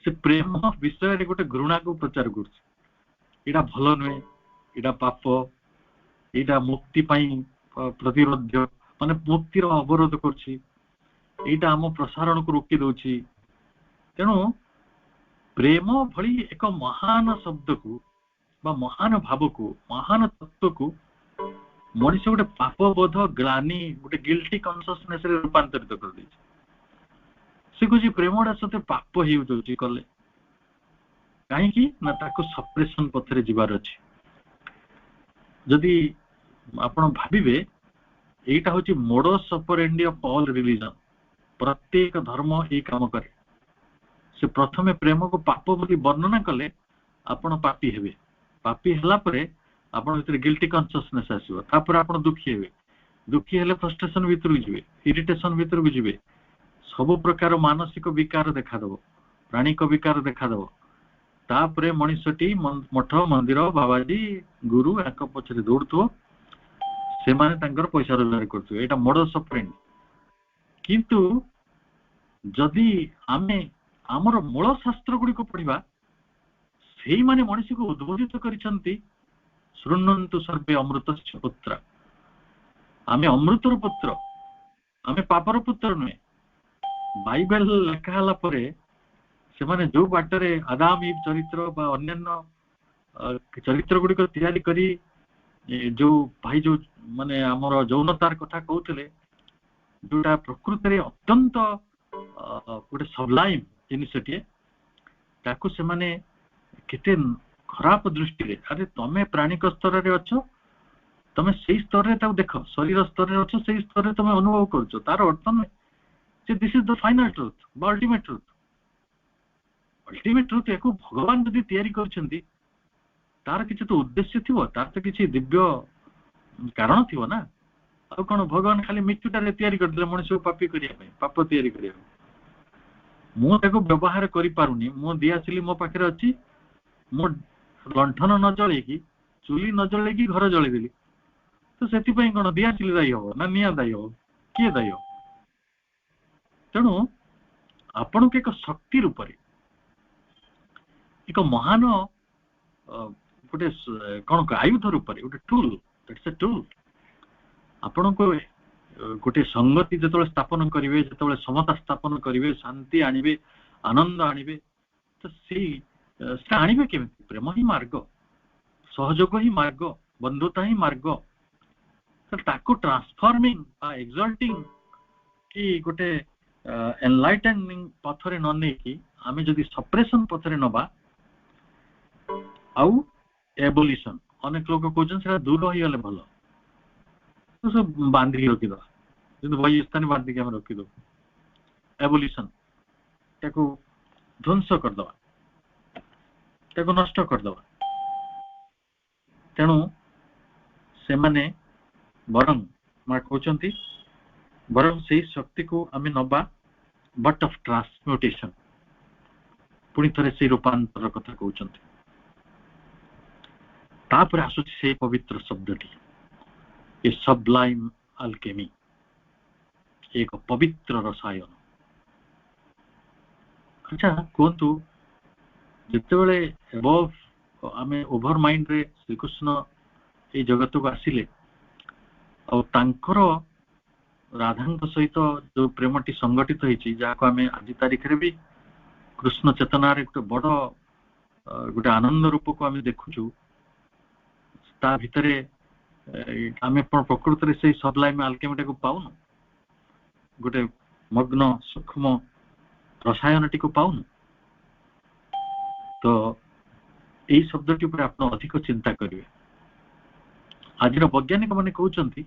से प्रेम विषय रे गोटे घृणा को प्रचार करछि एडा भलो नहे एडा पाप ଏଇଟା ମୁକ୍ତି ପାଇଁ ପ୍ରତିରୋଧ ମାନେ ମୁକ୍ତିର ଅବରୋଧ କରୁଛି, ଏଇଟା ଆମ ପ୍ରସାରଣକୁ ରୋକି ଦଉଛି। ତେଣୁ ପ୍ରେମ ଭଳି ଏକ ମହାନ ଶବ୍ଦକୁ ବା ମହାନ ଭାବକୁ, ମହାନ ତତ୍ଵକୁ ମଣିଷ ଗୋଟେ ପାପବୋଧ, ଗ୍ଲାନି, ଗୋଟେ ଗିଲ୍ଟି କନସିୟସନେସ ରେ ରୂପାନ୍ତରିତ କରିଦେଇଛି। ସେ କହୁଛି ପ୍ରେମଟା ସତେ ପାପ ହେଇଯାଉଛି କଲେ, କାହିଁକି ନା ତାକୁ ସପ୍ରେସନ ପଥରେ ଯିବାର ଅଛି। ଯଦି ଆପଣ ଭାବିବେ ଏଇଟା ହଉଛି ମୋଡସ୍ ଅପରେଣ୍ଡି ଅଫ ଅଲ ରିଲିଜନ, ପ୍ରତ୍ୟେକ ଧର୍ମ ଏଇ କାମ କରେ। ସେ ପ୍ରଥମେ ପ୍ରେମକୁ ପାପ ବୋଲି ବର୍ଣ୍ଣନା କଲେ ଆପଣ ପାପୀ ହେବେ, ପାପୀ ହେଲା ପରେ ଆପଣ ଭିତରେ ଗିଲ୍ଟି କନସିୟସନେସ ଆସିବ, ତାପରେ ଆପଣ ଦୁଃଖୀ ହେବେ, ଦୁଃଖୀ ହେଲେ ଫ୍ରଷ୍ଟ୍ରେସନ ଭିତରକୁ ଯିବେ, ଇରିଟେସନ ଭିତରକୁ ଯିବେ, ସବୁ ପ୍ରକାର ମାନସିକ ବିକାର ଦେଖାଦେବ, ପ୍ରାଣିକ ବିକାର ଦେଖାଦେବ। ତାପରେ ମଣିଷଟି ମଠ ମନ୍ଦିର ବାବାଜୀ ଗୁରୁ ୟାଙ୍କ ପଛରେ ଦୌଡୁଥିବ, ସେମାନେ ତାଙ୍କର ପଇସା ରୋଜଗାର କରୁଥିବେ। ଏଇଟା ମୋଡସ୍ ଅପରେଣ୍ଡି। କିନ୍ତୁ ଯଦି ଆମେ ଆମର ମୂଳ ଶାସ୍ତ୍ର ଗୁଡିକ ପଢିବା, ସେଇମାନେ ମଣିଷକୁ ଉଦ୍ବୋଧିତ କରିଛନ୍ତି ଶୃଣ୍ୱନ୍ତୁ ସର୍ବେ ଅମୃତସ୍ୟ ପୁତ୍ର, ଆମେ ଅମୃତର ପୁତ୍ର, ଆମେ ପାପର ପୁତ୍ର ନୁହେଁ। ବାଇବେଲ ଲେଖା ହେଲା ପରେ ସେମାନେ ଯୋଉ ବାଟରେ ଆଦାମ ଇଭ୍ ଚରିତ୍ର ବା ଅନ୍ୟାନ୍ୟ ଚରିତ୍ର ଗୁଡିକ ତିଆରି କରି ଯୋଉ ଭାଇ ଯୋଉ ମାନେ ଆମର ଯୌନତାର କଥା କହୁଥିଲେ, ଯୋଉଟା ପ୍ରକୃତରେ ଅତ୍ୟନ୍ତ ଗୋଟେ ସବଲାଇମ ଜିନିଷଟିଏ, ତାକୁ ସେମାନେ କେତେ ଖରାପ ଦୃଷ୍ଟିରେ, ଆରେ ତମେ ପ୍ରାଣିକ ସ୍ତରରେ ଅଛ, ତମେ ସେଇ ସ୍ତରରେ ତାକୁ ଦେଖ, ଶରୀର ସ୍ତରରେ ଅଛ, ସେଇ ସ୍ତରରେ ତମେ ଅନୁଭବ କରୁଛ, ତାର ଅର୍ଥ ନୁହେଁ ଯେ this is the final truth ବା ଅଲ୍ଟିମେଟ ଟ୍ରୁଥ। ଅଲ୍ଟିମେଟ ଟ୍ରୁଥ ୟାକୁ ଭଗବାନ ଯଦି ତିଆରି କରିଛନ୍ତି, ତାର କିଛି ତ ଉଦ୍ଦେଶ୍ୟ ଥିବ, ତାର ତ କିଛି ଦିବ୍ୟ କାରଣ ଥିବ ନା। ଆଉ କଣ ଭଗବାନ ଖାଲି ମୃତ୍ୟୁଟାରେ ତିଆରି କରିଦେଲେ ମଣିଷକୁ ପାପୀ କରିବା ପାଇଁ, ପାପ ତିଆରି କରିବା ପାଇଁ? ମୁଁ ତାକୁ ବ୍ୟବହାର କରିପାରୁନି, ମୁଁ ଦିଆସିଲି ମୋ ପାଖରେ ଅଛି, ମୁଁ ଲଣ୍ଠନ ନ ଜଳେଇକି, ଚୁଲି ନ ଜଳେଇକି ଘର ଜଳେଇଦେଲି, ତ ସେଥିପାଇଁ କଣ ଦିଆସିଲି ଦାୟୀ ହବ ନା ନିଆଁ ଦାୟୀ ହବ? କିଏ ଦାୟୀ ହବ? ତେଣୁ ଆପଣଙ୍କୁ ଏକ ଶକ୍ତି ରୂପରେ, ଏକ ମହାନ ଗୋଟେ କଣ ଆୟୁଧ ରୂପରେ, ଗୋଟେ ଟୁଲ, ଆପଣଙ୍କୁ ଗୋଟେ ସଂଗତି ଯେତେବେଳେ ସ୍ଥାପନ କରିବେ, ଯେତେବେଳେ ସମତା ସ୍ଥାପନ କରିବେ, ଶାନ୍ତି ଆଣିବେ, ଆନନ୍ଦ ଆଣିବେ, ତ ସେଟା ଆଣିବେ କେମିତି? ପ୍ରେମ ହିଁ ମାର୍ଗ, ସହଯୋଗ ହିଁ ମାର୍ଗ, ବନ୍ଧୁତା ହିଁ ମାର୍ଗ। ତାକୁ ଟ୍ରାନ୍ସଫର୍ମିଂ ବା ଏକ୍ସଲ୍ଟିଂ କି ଗୋଟେ ଏନଲାଇଟନିଂ ପଥରେ ନ ନେଇକି ଆମେ ଯଦି ସପ୍ରେସନ ପଥରେ ନବା, ଆଉ ଏବୋଲିସନ, ଅନେକ ଲୋକ କହୁଛନ୍ତି ସେଟା ଦୂର ହେଇଗଲେ ଭଲ, ସବୁ ବାନ୍ଧିକି ରଖିଦବା, କିନ୍ତୁ ବହିସ୍ଥାନୀ ବାନ୍ଧିକି ଆମେ ରଖିଦବୁ। ଏବୋଲିସନ, ତାକୁ ଧ୍ୱଂସ କରିଦବା, ତାକୁ ନଷ୍ଟ କରିଦବା। ତେଣୁ ସେମାନେ ବରଂ ମା କହୁଛନ୍ତି, ବରଂ ସେଇ ଶକ୍ତିକୁ ଆମେ ନବା ବଟ୍ ଅଫ ଟ୍ରାନ୍ସମ୍ୟୁଟେସନ। ପୁଣି ଥରେ ସେଇ ରୂପାନ୍ତର କଥା କହୁଛନ୍ତି। ତାପରେ ଆସୁଛି ସେଇ ପବିତ୍ର ଶବ୍ଦଟି, ଏ ସବଲାଇମ ଆଲକେମି, ଏକ ପବିତ୍ର ରସାୟନ। ଆଚ୍ଛା କୁହନ୍ତୁ, ଯେତେବେଳେ ଆମେ ଓଭର ମାଇଣ୍ଡରେ ଶ୍ରୀକୃଷ୍ଣ ଏଇ ଜଗତକୁ ଆସିଲେ, ଆଉ ତାଙ୍କର ରାଧାଙ୍କ ସହିତ ଯୋଉ ପ୍ରେମଟି ସଂଗଠିତ ହେଇଛି, ଯାହାକୁ ଆମେ ଆଜି ତାରିଖରେ ବି କୃଷ୍ଣ ଚେତନାରେ ଗୋଟେ ବଡ ଗୋଟେ ଆନନ୍ଦ ରୂପକୁ ଆମେ ଦେଖୁଛୁ, ତା ଭିତରେ ଆମେ ପ୍ରକୃତରେ ସେଇ ସବଲାଇମ ଆଲକେମିଟାକୁ ପାଉନୁ, ଗୋଟେ ମଗ୍ନ ସୂକ୍ଷ୍ମ ରସାୟନଟିକୁ ପାଉନୁ। ତ ଏଇ ଶବ୍ଦଟି ଉପରେ ଆପଣ ଅଧିକ ଚିନ୍ତା କରିବେ। ଆଜିର ବୈଜ୍ଞାନିକ ମାନେ କହୁଛନ୍ତି,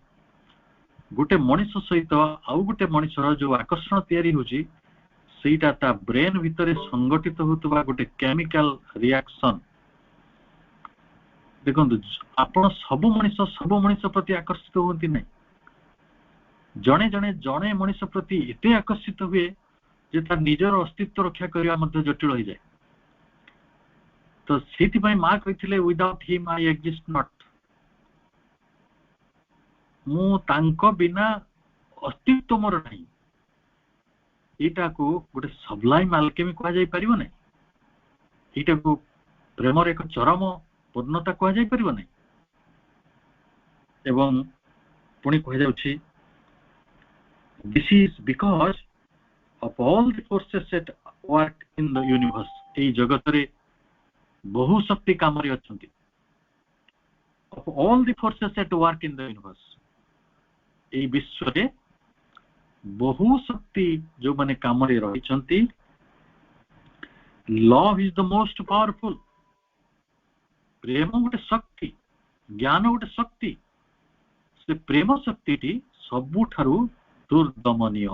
ଗୋଟେ ମଣିଷ ସହିତ ଆଉ ଗୋଟେ ମଣିଷର ଯୋଉ ଆକର୍ଷଣ ତିଆରି ହଉଛି, ସେଇଟା ତା ବ୍ରେନ ଭିତରେ ସଂଗଠିତ ହଉଥିବା ଗୋଟେ କେମିକାଲ ରିଆକ୍ସନ। ଦେଖନ୍ତୁ, ଆପଣ ସବୁ ମଣିଷ ପ୍ରତି ଆକର୍ଷିତ ହୁଅନ୍ତି ନାହିଁ। ଜଣେ ମଣିଷ ପ୍ରତି ଏତେ ଆକର୍ଷିତ ହୁଏ ଯେ ତା ନିଜର ଅସ୍ତିତ୍ୱ ରକ୍ଷା କରିବା ମଧ୍ୟ ଜଟିଳ ହେଇଯାଏ। ତ ସେଇଥିପାଇଁ ମା କହିଥିଲେ, ୱିଦାଉଟ୍ ହିମ୍ ଆଇ ଏକ୍ଜିଷ୍ଟ ନଟ୍, ମୁଁ ତାଙ୍କ ବିନା ଅସ୍ତିତ୍ୱ ମୋର ନାହିଁ। ଏଇଟାକୁ ଗୋଟେ ସବଲାଇମ ଆଲକେମି କୁହାଯାଇ ପାରିବ ନାହିଁ, ଏଇଟାକୁ ପ୍ରେମର ଏକ ଚରମ ପୂର୍ଣ୍ଣତା କୁହାଯାଇ ପାରିବ ନାହିଁ। एवं पुणी कह जाउछि this is because of all the forces at work in the universe ए जगत रे बहु शक्ति काम रे अछंती of all the forces at work in the universe ए विश्व रे बहु शक्ति जो माने काम रे रहिछंती love is the most powerful प्रेम गोटे शक्ति ज्ञान गोटे शक्ति से प्रेम शक्ति टी सबुठारु दुर्दमनीय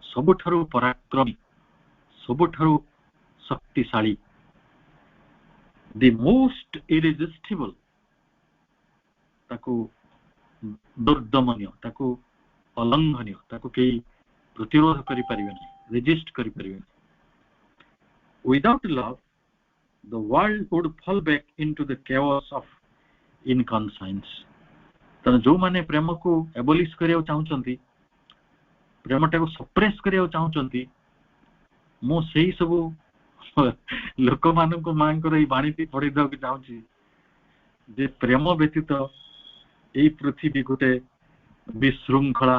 सबुठारु पराक्रमी सबुठारु शक्तिशाली द मोस्ट इरेजिस्टिबल ताकू दुर्दमनीय ताकू अलंघनीय ताकू केही प्रतिरोध करि परिबे नै रेजिस्ट करि परिबे नै without love the world would fall back into the chaos of inconscience त जो माने प्रेम को एबोलिश करिया चाहउचंती प्रेम टा को सप्रेस करिया चाहउचंती मो सेही सब लोक मानन को मांग कर ई बाणी पढि दो कि चाहउची जे प्रेम व्यतीत एई पृथ्वी गोटे विशृंखला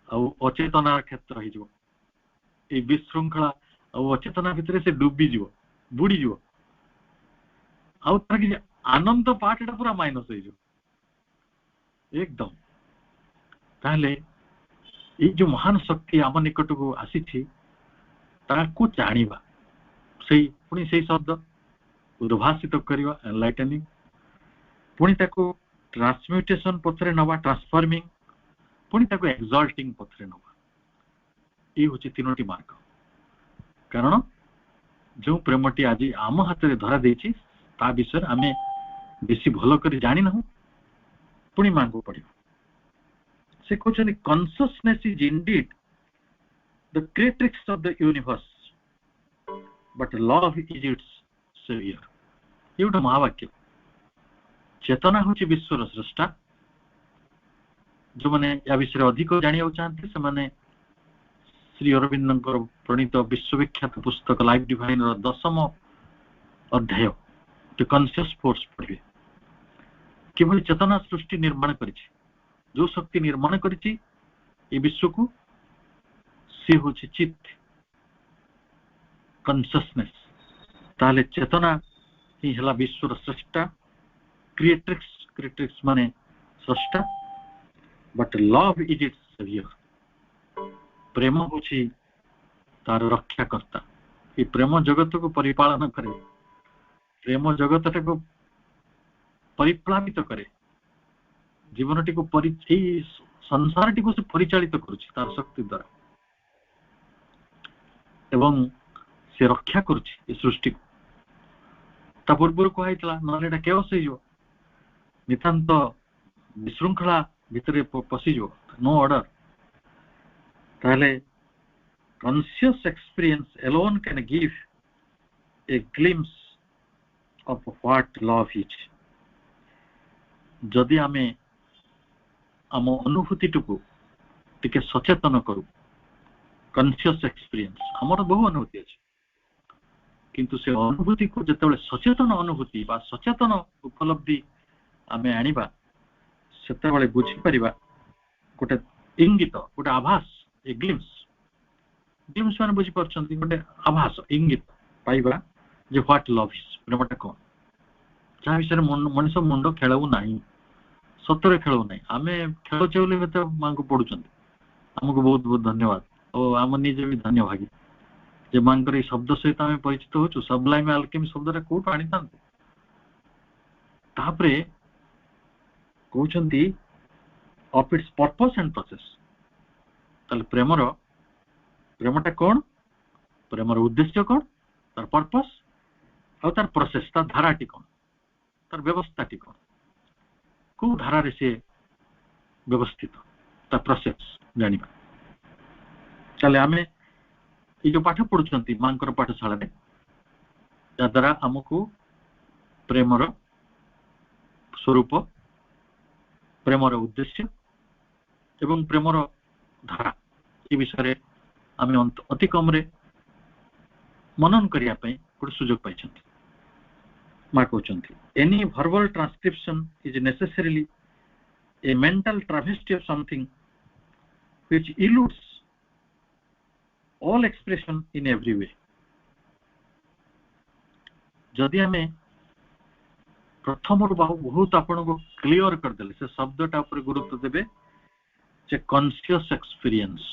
आ अचेतना क्षेत्र हो जो ए विशृंखला आ अचेतना भितर से डूबी जीव बुड़ी जीव आ तार कि आनंद पार्टटा पूरा माइनस हो जो एकदम ताले ए जो महान शक्ति आम निकट को आसी थी ताकू जानिबा सेही पुणी सेही शब्द उद्भासित करवा एनलाइटनिंग पुणी ताकू ट्रांसम्यूटेशन पथरे नवा ट्रांसफॉर्मिंग पुणी ताकू एक्सॉल्टिंग पथरे नवा ये होची तीनोटी मार्ग कारण जो प्रेमटी आज आम हाथ में धरा देछि ता विषय आमे बेसी भलो कर जानि ना पुणी मांगो पड़ियो से कहते consciousness is indeed the creatrix of the universe but love is its saviour ये गोटे महावाक्य चेतना होची विश्वर सृष्टा जो माने या विषय अधिक जानिया चाहते से माने श्री अरविंदर प्रणीत विश्वविख्यात पुस्तक लाइफ डिवाइन 10म अध्याय द कॉन्शियस फोर्स पढ़िए किभली चेतना सृष्टि निर्माण करिछि जो शक्ति निर्माण करिछि ए विश्व को से होछि चित्त कॉन्शियसनेस ताले चेतना ही हला विश्वर सृष्टा क्रिएट्रिक्स माने सृष्टा but love is its saviour प्रेम होछि तार रक्षा करता ये प्रेम जगत को परिपालन करे प्रेम जगत को परिप्लावित करे जीवन टी को संसार टी को से परिचालित करुछि तार शक्ति द्वारा एवं से रक्षा करुछि ये सृष्टि को ता पूर्व कहला नले एटा केओस हो नितांत विशृंखला भितर पशिजो नो ऑर्डर ताले conscious experience alone can give a glimpse of what love is जदि आमे आम अनुभूति टुकु टिके सचेतन करू कॉन्शियस एक्सपीरियंस हमर बहु अनुभूति अछि किंतु से अनुभूति को जतबे सचेतन अनुभूति बा सचेतन उपलब्धि आमे आनिबा सेतबे बुझी परिबा गोटे इंगित गोटे आभास ए ग्लिम्स माने बुझी परछंती गोटे आभास इंगित पाइबा जे व्हाट लव इज प्रेमटा कोन जा विषय मनुष्य मुंड खेलऊ नाही सतरे खेलऊ नाही आमे खेल चौले में तो मांग पडुचंती हमको बहुत बहुत धन्यवाद और आम निजे भी धन्यभागी जे मांकर ए शब्द सहित आमे परिचित होछु सबलाइम अल्केमी शब्दरा कोट आनी तांते तापरे कहउचंती of its purpose and process ताल प्रेमटा कौन प्रेमर उद्देश्य कौन तार पर्पस और तार प्रोसेस तार धाराटी कौन तार व्यवस्थाटी कौन को धारा रे से व्यवस्थित तार प्रोसेस जानिबा चले आमे ये जो पाठ पढुचंती मांकर पाठशाला रे या द्वारा हमको प्रेमर स्वरूप प्रेमर उद्देश्य एवं प्रेमर धारा ये विषय आमे अति कम रे मनन करिया पई गोटे सुजोग पाइछंती मा कहउचंती any verbal transcription is necessarily a mental travesty of something which eludes all expression in every way. जदि आमे प्रथम बहुत आपन को क्लियर कर देले से शब्दटा ऊपर गुरुत्व देबे जे कॉन्शियस एक्सपीरियंस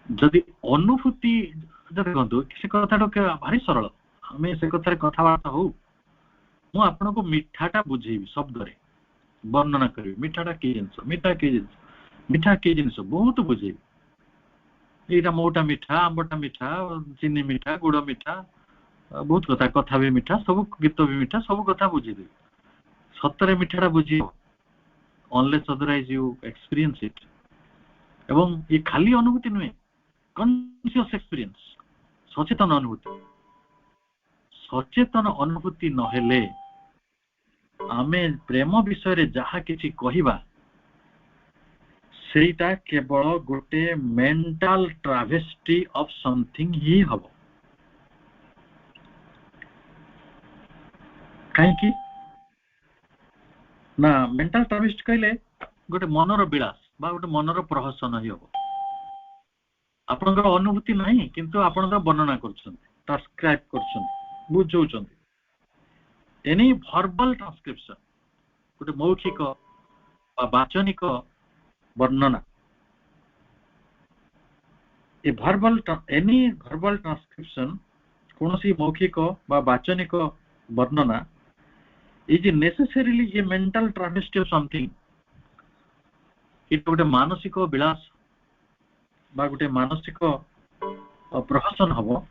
जदि अनुभूति देखो से कथा भारी सरल आम से कथार कथबार्ता हो मु आपन को मिठाटा बुझेबी शब्द रे वर्णना करी मिठाटा के जिंस मिठा के जिंस बहुत बुझेबी एटा मोटा मिठा आंबटा मिठा चीनी मिठा गुड़ मिठा बहुत कथा भी मिठा सब गीत भी मिठा सब कथा बुझेबी सतरे मिठाटा बुझी unless otherwise you experience it एवं ये खाली अनुभूति नुहे कॉन्शियस एक्सपीरियंस सचेतन अनुभूति नहेले आमे प्रेम विषय रे जहा किछि कहिबा सेटा केवल गोटे मेंटल ट्रावेस्टी ऑफ समथिंग ही हबो काहे कि ना मेंटल ट्रावेस्टी कहले गोटे मनर विलास बा गोटे मनर प्रहसन ही हबो आपनकर अनुभूति नहीं किंतु आपनकर वर्णना करछन ट्रांसक्राइब करछन बुझौछन एनी वर्बल ट्रांसक्रिप्शन गोटे मौखिक बा वाचनिक वर्णना a verbal any verbal transcription कोनोसी मौखिक बा वाचनिक वर्णना is necessarily a mental travesty of something इट गोटे मानसिक विलास बा गोटे मानसिक प्रहसन हबो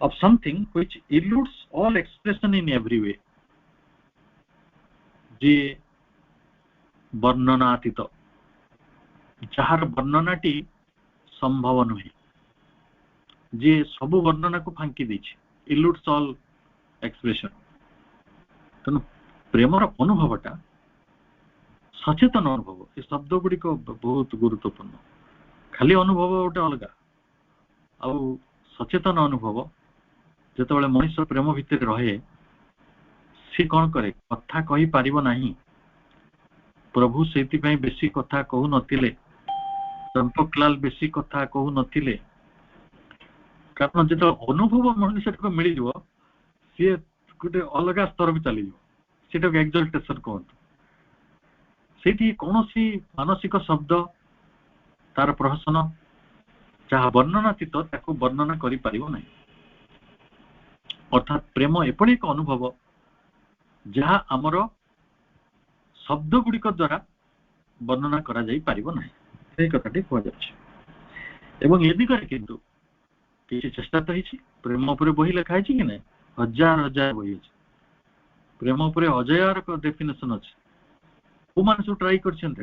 of something which eludes all expression in every way जे वर्णनातीत जहार वर्णनाटी संभव नुहे जे सब वर्णना को फांकी देछि eludes all expression तनु प्रेमर अनुभवटा सचेतन अनुभव ए शब्द गुडी को बहुत गुरुत्वपूर्ण खाली अनुभव गोटे अलगा आ सचेतन अनुभव जेतबेले मनुष्य प्रेम भितर रहे सी कौन करे कथा कही पारिबो नाही प्रभु सेति पई बेसी कथा कहू नथिले चंपकलाल बेसी कथा कहू नथिले कारण जेतो अनुभव मनुष्य को मिली जबो सी गोटे अलग स्तर भी चली जबो सेटा एक्सल्टेशन कहू सेठी कोनोसी मानसिक शब्द तार प्रहसन जहा वर्णनातीत ताको वर्णना करि पारिबो नाही अर्थात प्रेम एपरि एक अनुभव जहा आमर शब्द गुड़िक द्वारा वर्णना करा जाई पारिबो नाही सेही कथाटी कह जाछि एवं ए दिगरे किंतु किछि चेष्टा तो हिछि प्रेम उपरे बही लिखा हिछि कि नै हजार हजार बही अछि प्रेम उपरे हजार को डेफिनेशन अछि को मानसु ट्राई करछन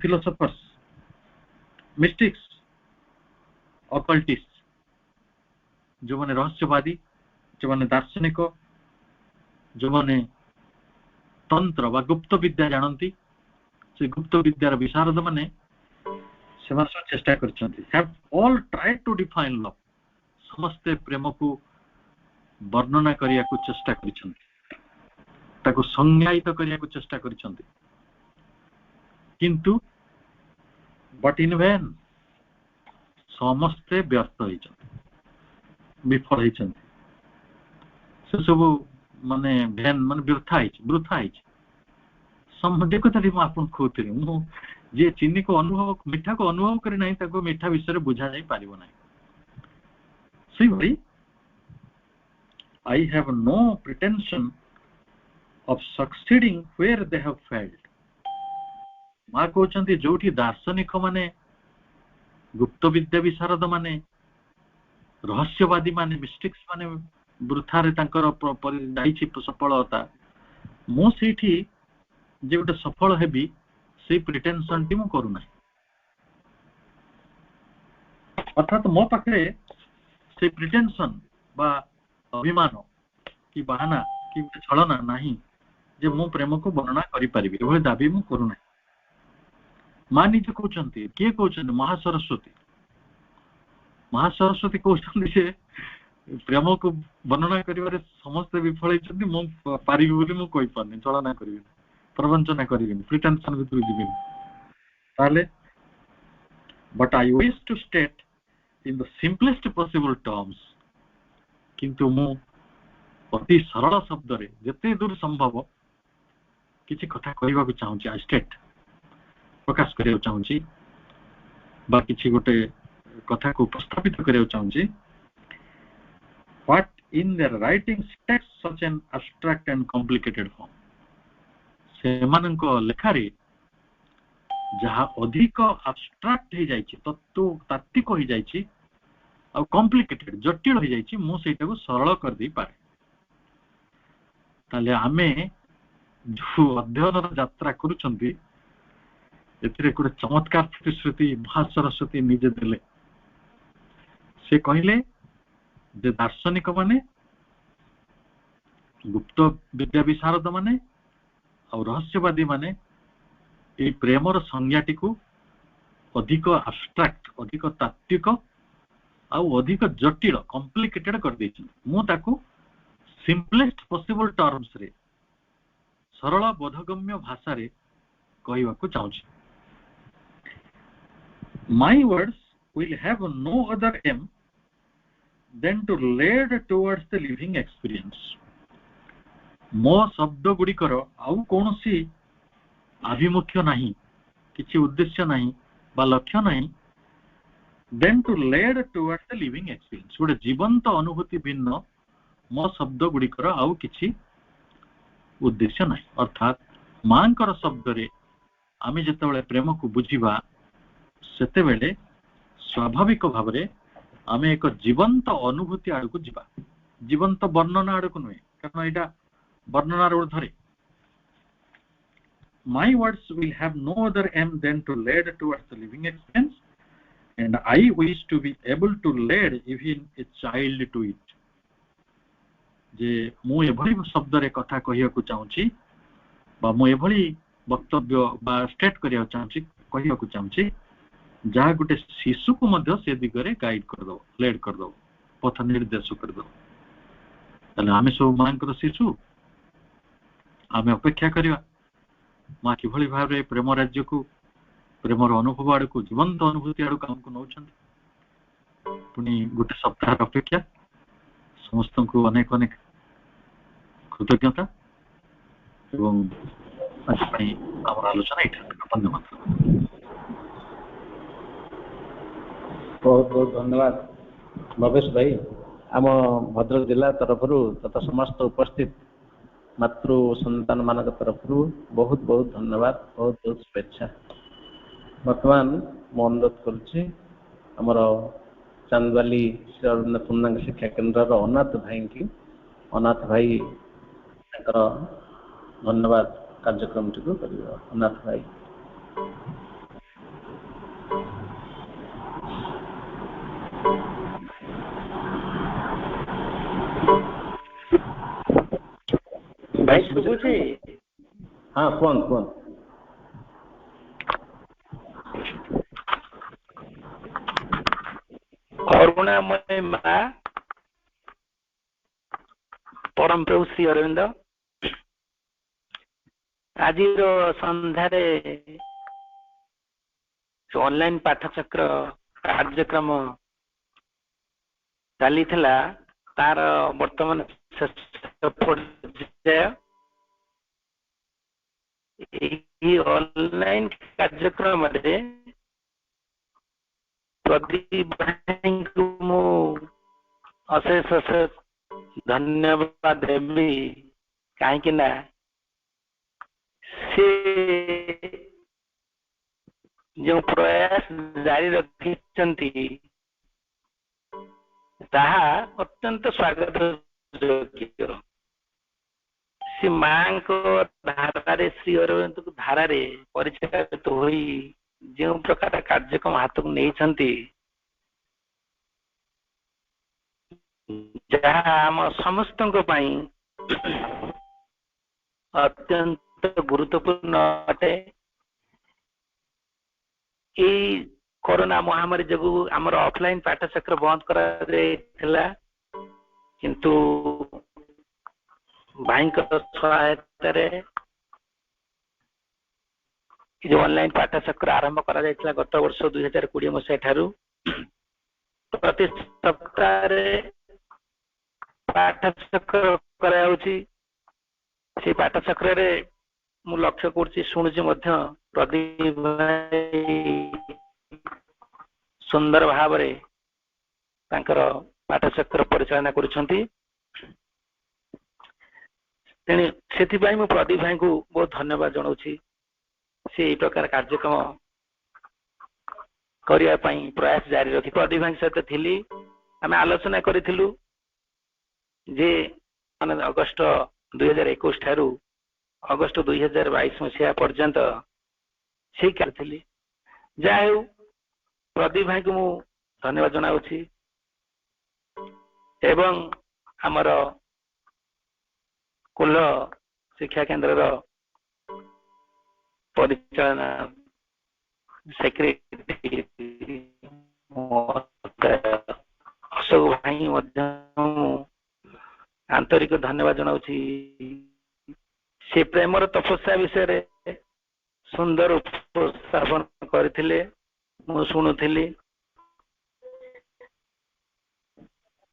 फिलोसोफर्स मिस्टिक्स ऑकल्टिस्ट जो माने रहस्यवादी जो माने दार्शनिक जो माने तंत्र वा गुप्त विद्या जानती से गुप्त विद्यार विशारद माने से चेष्टा करछंती have all tried to define love समस्ते प्रेम को वर्णना करिया को चेष्टा करछंती ताको संज्ञायित करिया को चेष्टा करछंती किंतु बट इन वैन समस्ते व्यर्थ होइछंती विफल होइछंती से सब माने भैन माने वृथा होइछ समझे कथाटी म आपन खोतरी मु जे चीनी को अनुभव मिठा को अनुभव करे नाही ताको मिठा विषय रे बुझा जाई पारिबो नाही सही भई I have no pretension of succeeding where they have failed मा कहउछंती जोठी दार्शनिक माने गुप्त विद्या विशारद माने रहस्यवादी माने मिस्टिक्स माने वृथारे तांकर जाइछि सफलता मो सेठी जे गोटे सफल हेबी से प्रिटेंशन टी मु करू नाही अर्थात मो पाखरे से प्रिटेंशन बा अभिमान कि बहाना कि छलना नाही जे मो प्रेम को वर्णना करि परिबी एभले दाबी मु करू नाही मानि जे कहउछंती के कहउछंती महासरस्वती कहउछंती जे प्रेम को वर्णना करिवारे समस्त विफल होइछन्ति मु पारिबि बोली मु कहि पारनी चलना करिबिनी प्रवंचना करिबिनी प्रिटेंशन भितर जिबिनी ताले but I wish to state in the simplest possible terms किंतु मु अति सरल शब्द रे जते दूर संभव किछि कथा कहबा को चाहूची आ स्टेट प्रकाश करियो चाहूची बा किछि गोटे कथा को उपस्थापित करियो चाहूची what in their writings text such an abstract and complicated form सेमानंको लेखारे जहा अधिक abstract हे जायछि तत्व तात्विक हो जायछि आ कॉम्प्लिकेटेड जटिल हो जायछि मु सेटा को सरल कर दै पारे ताले आमे जो अध्ययन यात्रा करूछंती एथिरे कोटे चमत्कार श्रुति महासरस्वती निजे देले से कहिले जे दार्शनिक माने गुप्त विद्या विशारद माने और रहस्यवादी माने ए प्रेमर संज्ञाटी को अधिक abstract अधिक तात्विक आ अधिक जटिल कॉम्प्लिकेटेड कर देछि मु ताकू सिंपलेस्ट पॉसिबल टर्म्स रे सरल बोधगम्य भाषा रे कहबा को चाहूछि my words will have no other aim than to lead towards the living experience मो शब्द गुड़िकर आउ कोनोसी आभिमुख्य नहीं किछि उद्देश्य नहीं बा लक्ष्य नहीं then to lead towards the living experience गोटे जीवंत अनुभूति भिन्न मो शब्द गुड़िकर आउ किछि उद्देश्य नहीं अर्थात मांकर शब्द रे आमे जेतेबेले प्रेम को बुझिबा सेते बेले स्वाभाविक भाव रे आमे एक जीवंत अनुभूति आड़ को जिबा जीवंत वर्णना आड़ को नुहे कारण एटा वर्णना ऊर्ध्वरे my words will have no other aim than to lead towards the living experience and I wish to be able to lead even a child to it जे मु एभली शब्द रे कथा कहिया को चाहूची बा मु एभली वक्तव्य बा स्टेट करिया चाहूची कहिया को चाहूची जहा गुटे शिशु को मध्य से दिगरे गाइड कर दो लेड कर दो पथ निर्देश कर दो तले आमे सब मानकर शिशु आमे अपेक्षा करिया माँ किभली भाव रे प्रेम राज्य को प्रेमर अनुभव आड़ को जीवंत अनुभूति आड़ को हमको नौछंती पुनी गोटे सप्ताह अपेक्षा समस्त को अनेक अनेक कृतज्ञता एवं आज पई हमर आलोचना इठा धन्यवाद बहुत बहुत धन्यवाद भवेश भाई आम भद्रक जिला तरफ तथा समस्त उपस्थित मातृ संतान मान तरफ बहुत बहुत धन्यवाद बहुत बहुत शुभेच्छा वर्तमान मु अनुरोध करुच्ची आमर चांदवाली श्री अरविंद पूर्णांग शिक्षा केन्द्र अनाथ भाई की अनाथ भाई धन्यवाद कार्यक्रम टी अनाथ भाई भाई सुबुची हाँ कौन कौन करुणामय माँ परम प्रभु श्री अरविंद आज संध्यारे ऑनलाइन पाठचक्र कार्यक्रम चली तार वर्तमान ऑनलाइन कार्यक्रम प्रदीप भाई को मु अशेष अशेष धन्यवाद देवी कहीं ना से जो प्रयास जारी रखिछंती ताहा अत्यंत स्वागत योग्य श्री मां को धारा श्री अरविंद को धारा परिचय होई जो प्रकार कार्यक्रम हाथ को नहीं छंती जहाँ आम समस्त अत्यंत गुरुत्वपूर्ण अटे कोरोना महामारी जो आमर ऑफलाइन पाठचक्र बंद करा किंतु भाई सहायतारे जो ऑनलाइन पाठचक्र आरंभ करा जायतिला गत वर्ष 2020 मसीहा ठारू प्रति सप्ताह पाठचक्र कराउची से पाठचक्र रे मु लक्ष्य करछि सुनुछि मध्य प्रदीप भाई सुंदर भाव रे तांकर पाठचक्र परिचालना करुछंती तेणी सेथिबाई मु प्रदीप भाई को बहुत धन्यवाद जणाउछि से प्रकार कार्यक्रम करिया पई प्रयास जारी रखी प्रदीप भाई सहित थिली आमे आलोचना करिथिलु जे माने अगस्त 2021 ठारू अगस्त 2022 मसीहा पर्यंत से करथिली जाऊ प्रदीप भाई को मु धन्यवाद जणाउछि एवं हमर कुल शिक्षा केंद्र परिचालना सेक्रेटरी अशोक भाई आंतरिक धन्यवाद जनाऊँ से प्रेमर तपस्या विषय सुंदर उपस्थापन करथिले मु शुणुथिली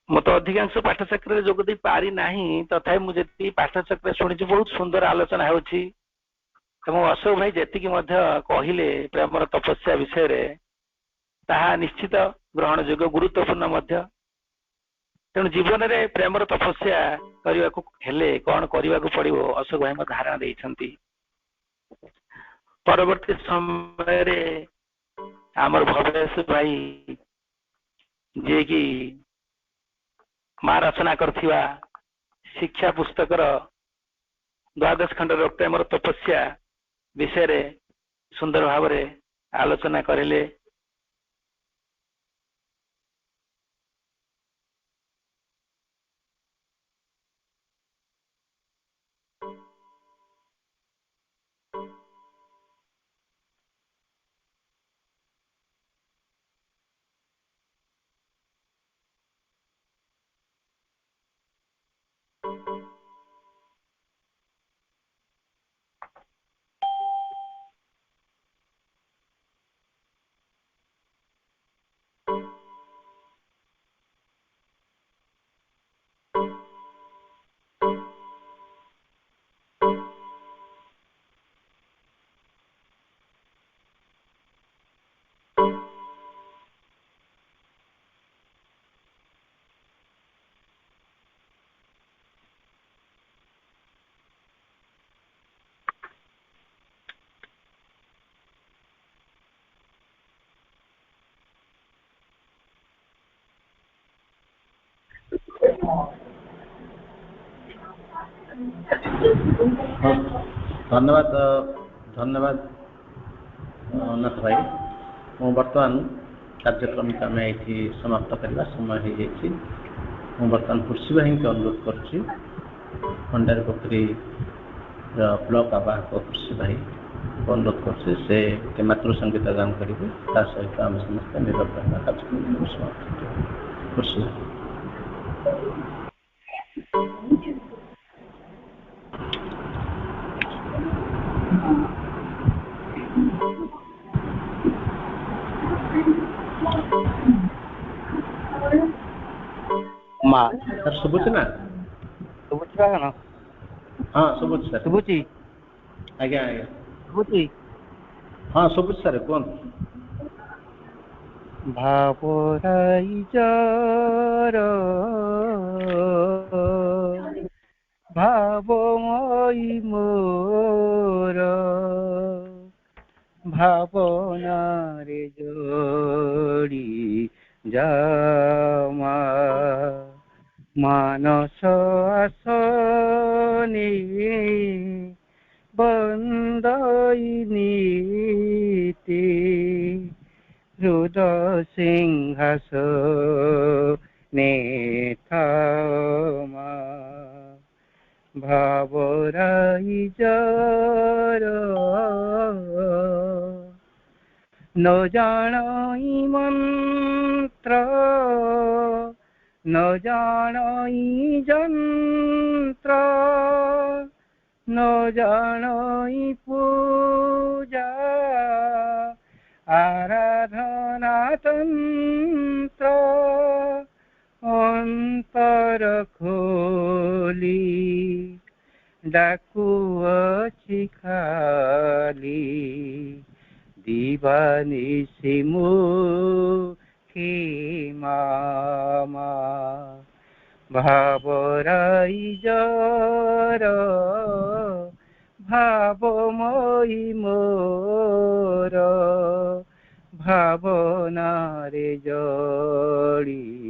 मत अधिकांश पाठचक्र जोग दे पारि नाही तथापि मु जेति पाठचक्र शुणिछि बहुत सुंदर आलोचना होछि एवं अशोक भाई जेति कि मध्य कहिले प्रेमर तपस्या विषय रे ताहा निश्चित ग्रहण योग्य गुरुत्वपूर्ण मध्य तेणु जीवन रे प्रेमर तपस्या करने को हेले कौन करने को पड़ो अशोक भाई धारणा देइछंती परवर्ती समय रे आमर भवेश भाई जे कि मां रचना करथिबा शिक्षा पुस्तकर 12 खंड प्रेमर तपस्या विषय रे सुंदर भाव रे आलोचना करिले धन्यवाद धन्यवाद अनाथ भाई मु बर्तमान कार्यक्रम को आम ये समाप्त करने समय हो जाए मु बर्तमान खुर्शी भाई को अनुरोध करुच्ची खंडार पोखरी ब्लॉक आवाहक खुर्शी भाई को अनुरोध कर मातृ संगीत गान करेंगे सहित आम समस्त निरंतर कार्यक्रम समाप्त खुर्शी भाई मां सर शुभुची ना शुभुची का ना हाँ शुभुची सर शुभुची आज्ञा आज्ञा शुभुची हाँ शुभुची सर कौन भावराई जार भावमयी मोर भावना रे जोड़ी जामा मानस आसनी बंदई नीति हृदय सिंहास नेथामा भावराई जार न जानाई मंत्र न जानई यंत्र न जानई पूजा आराधना तंत्र अंतर खोली डाकुअछि खाली दिवानिशि मुखी मामा भावराई जर भावमयी मोर भावनारे जड़ी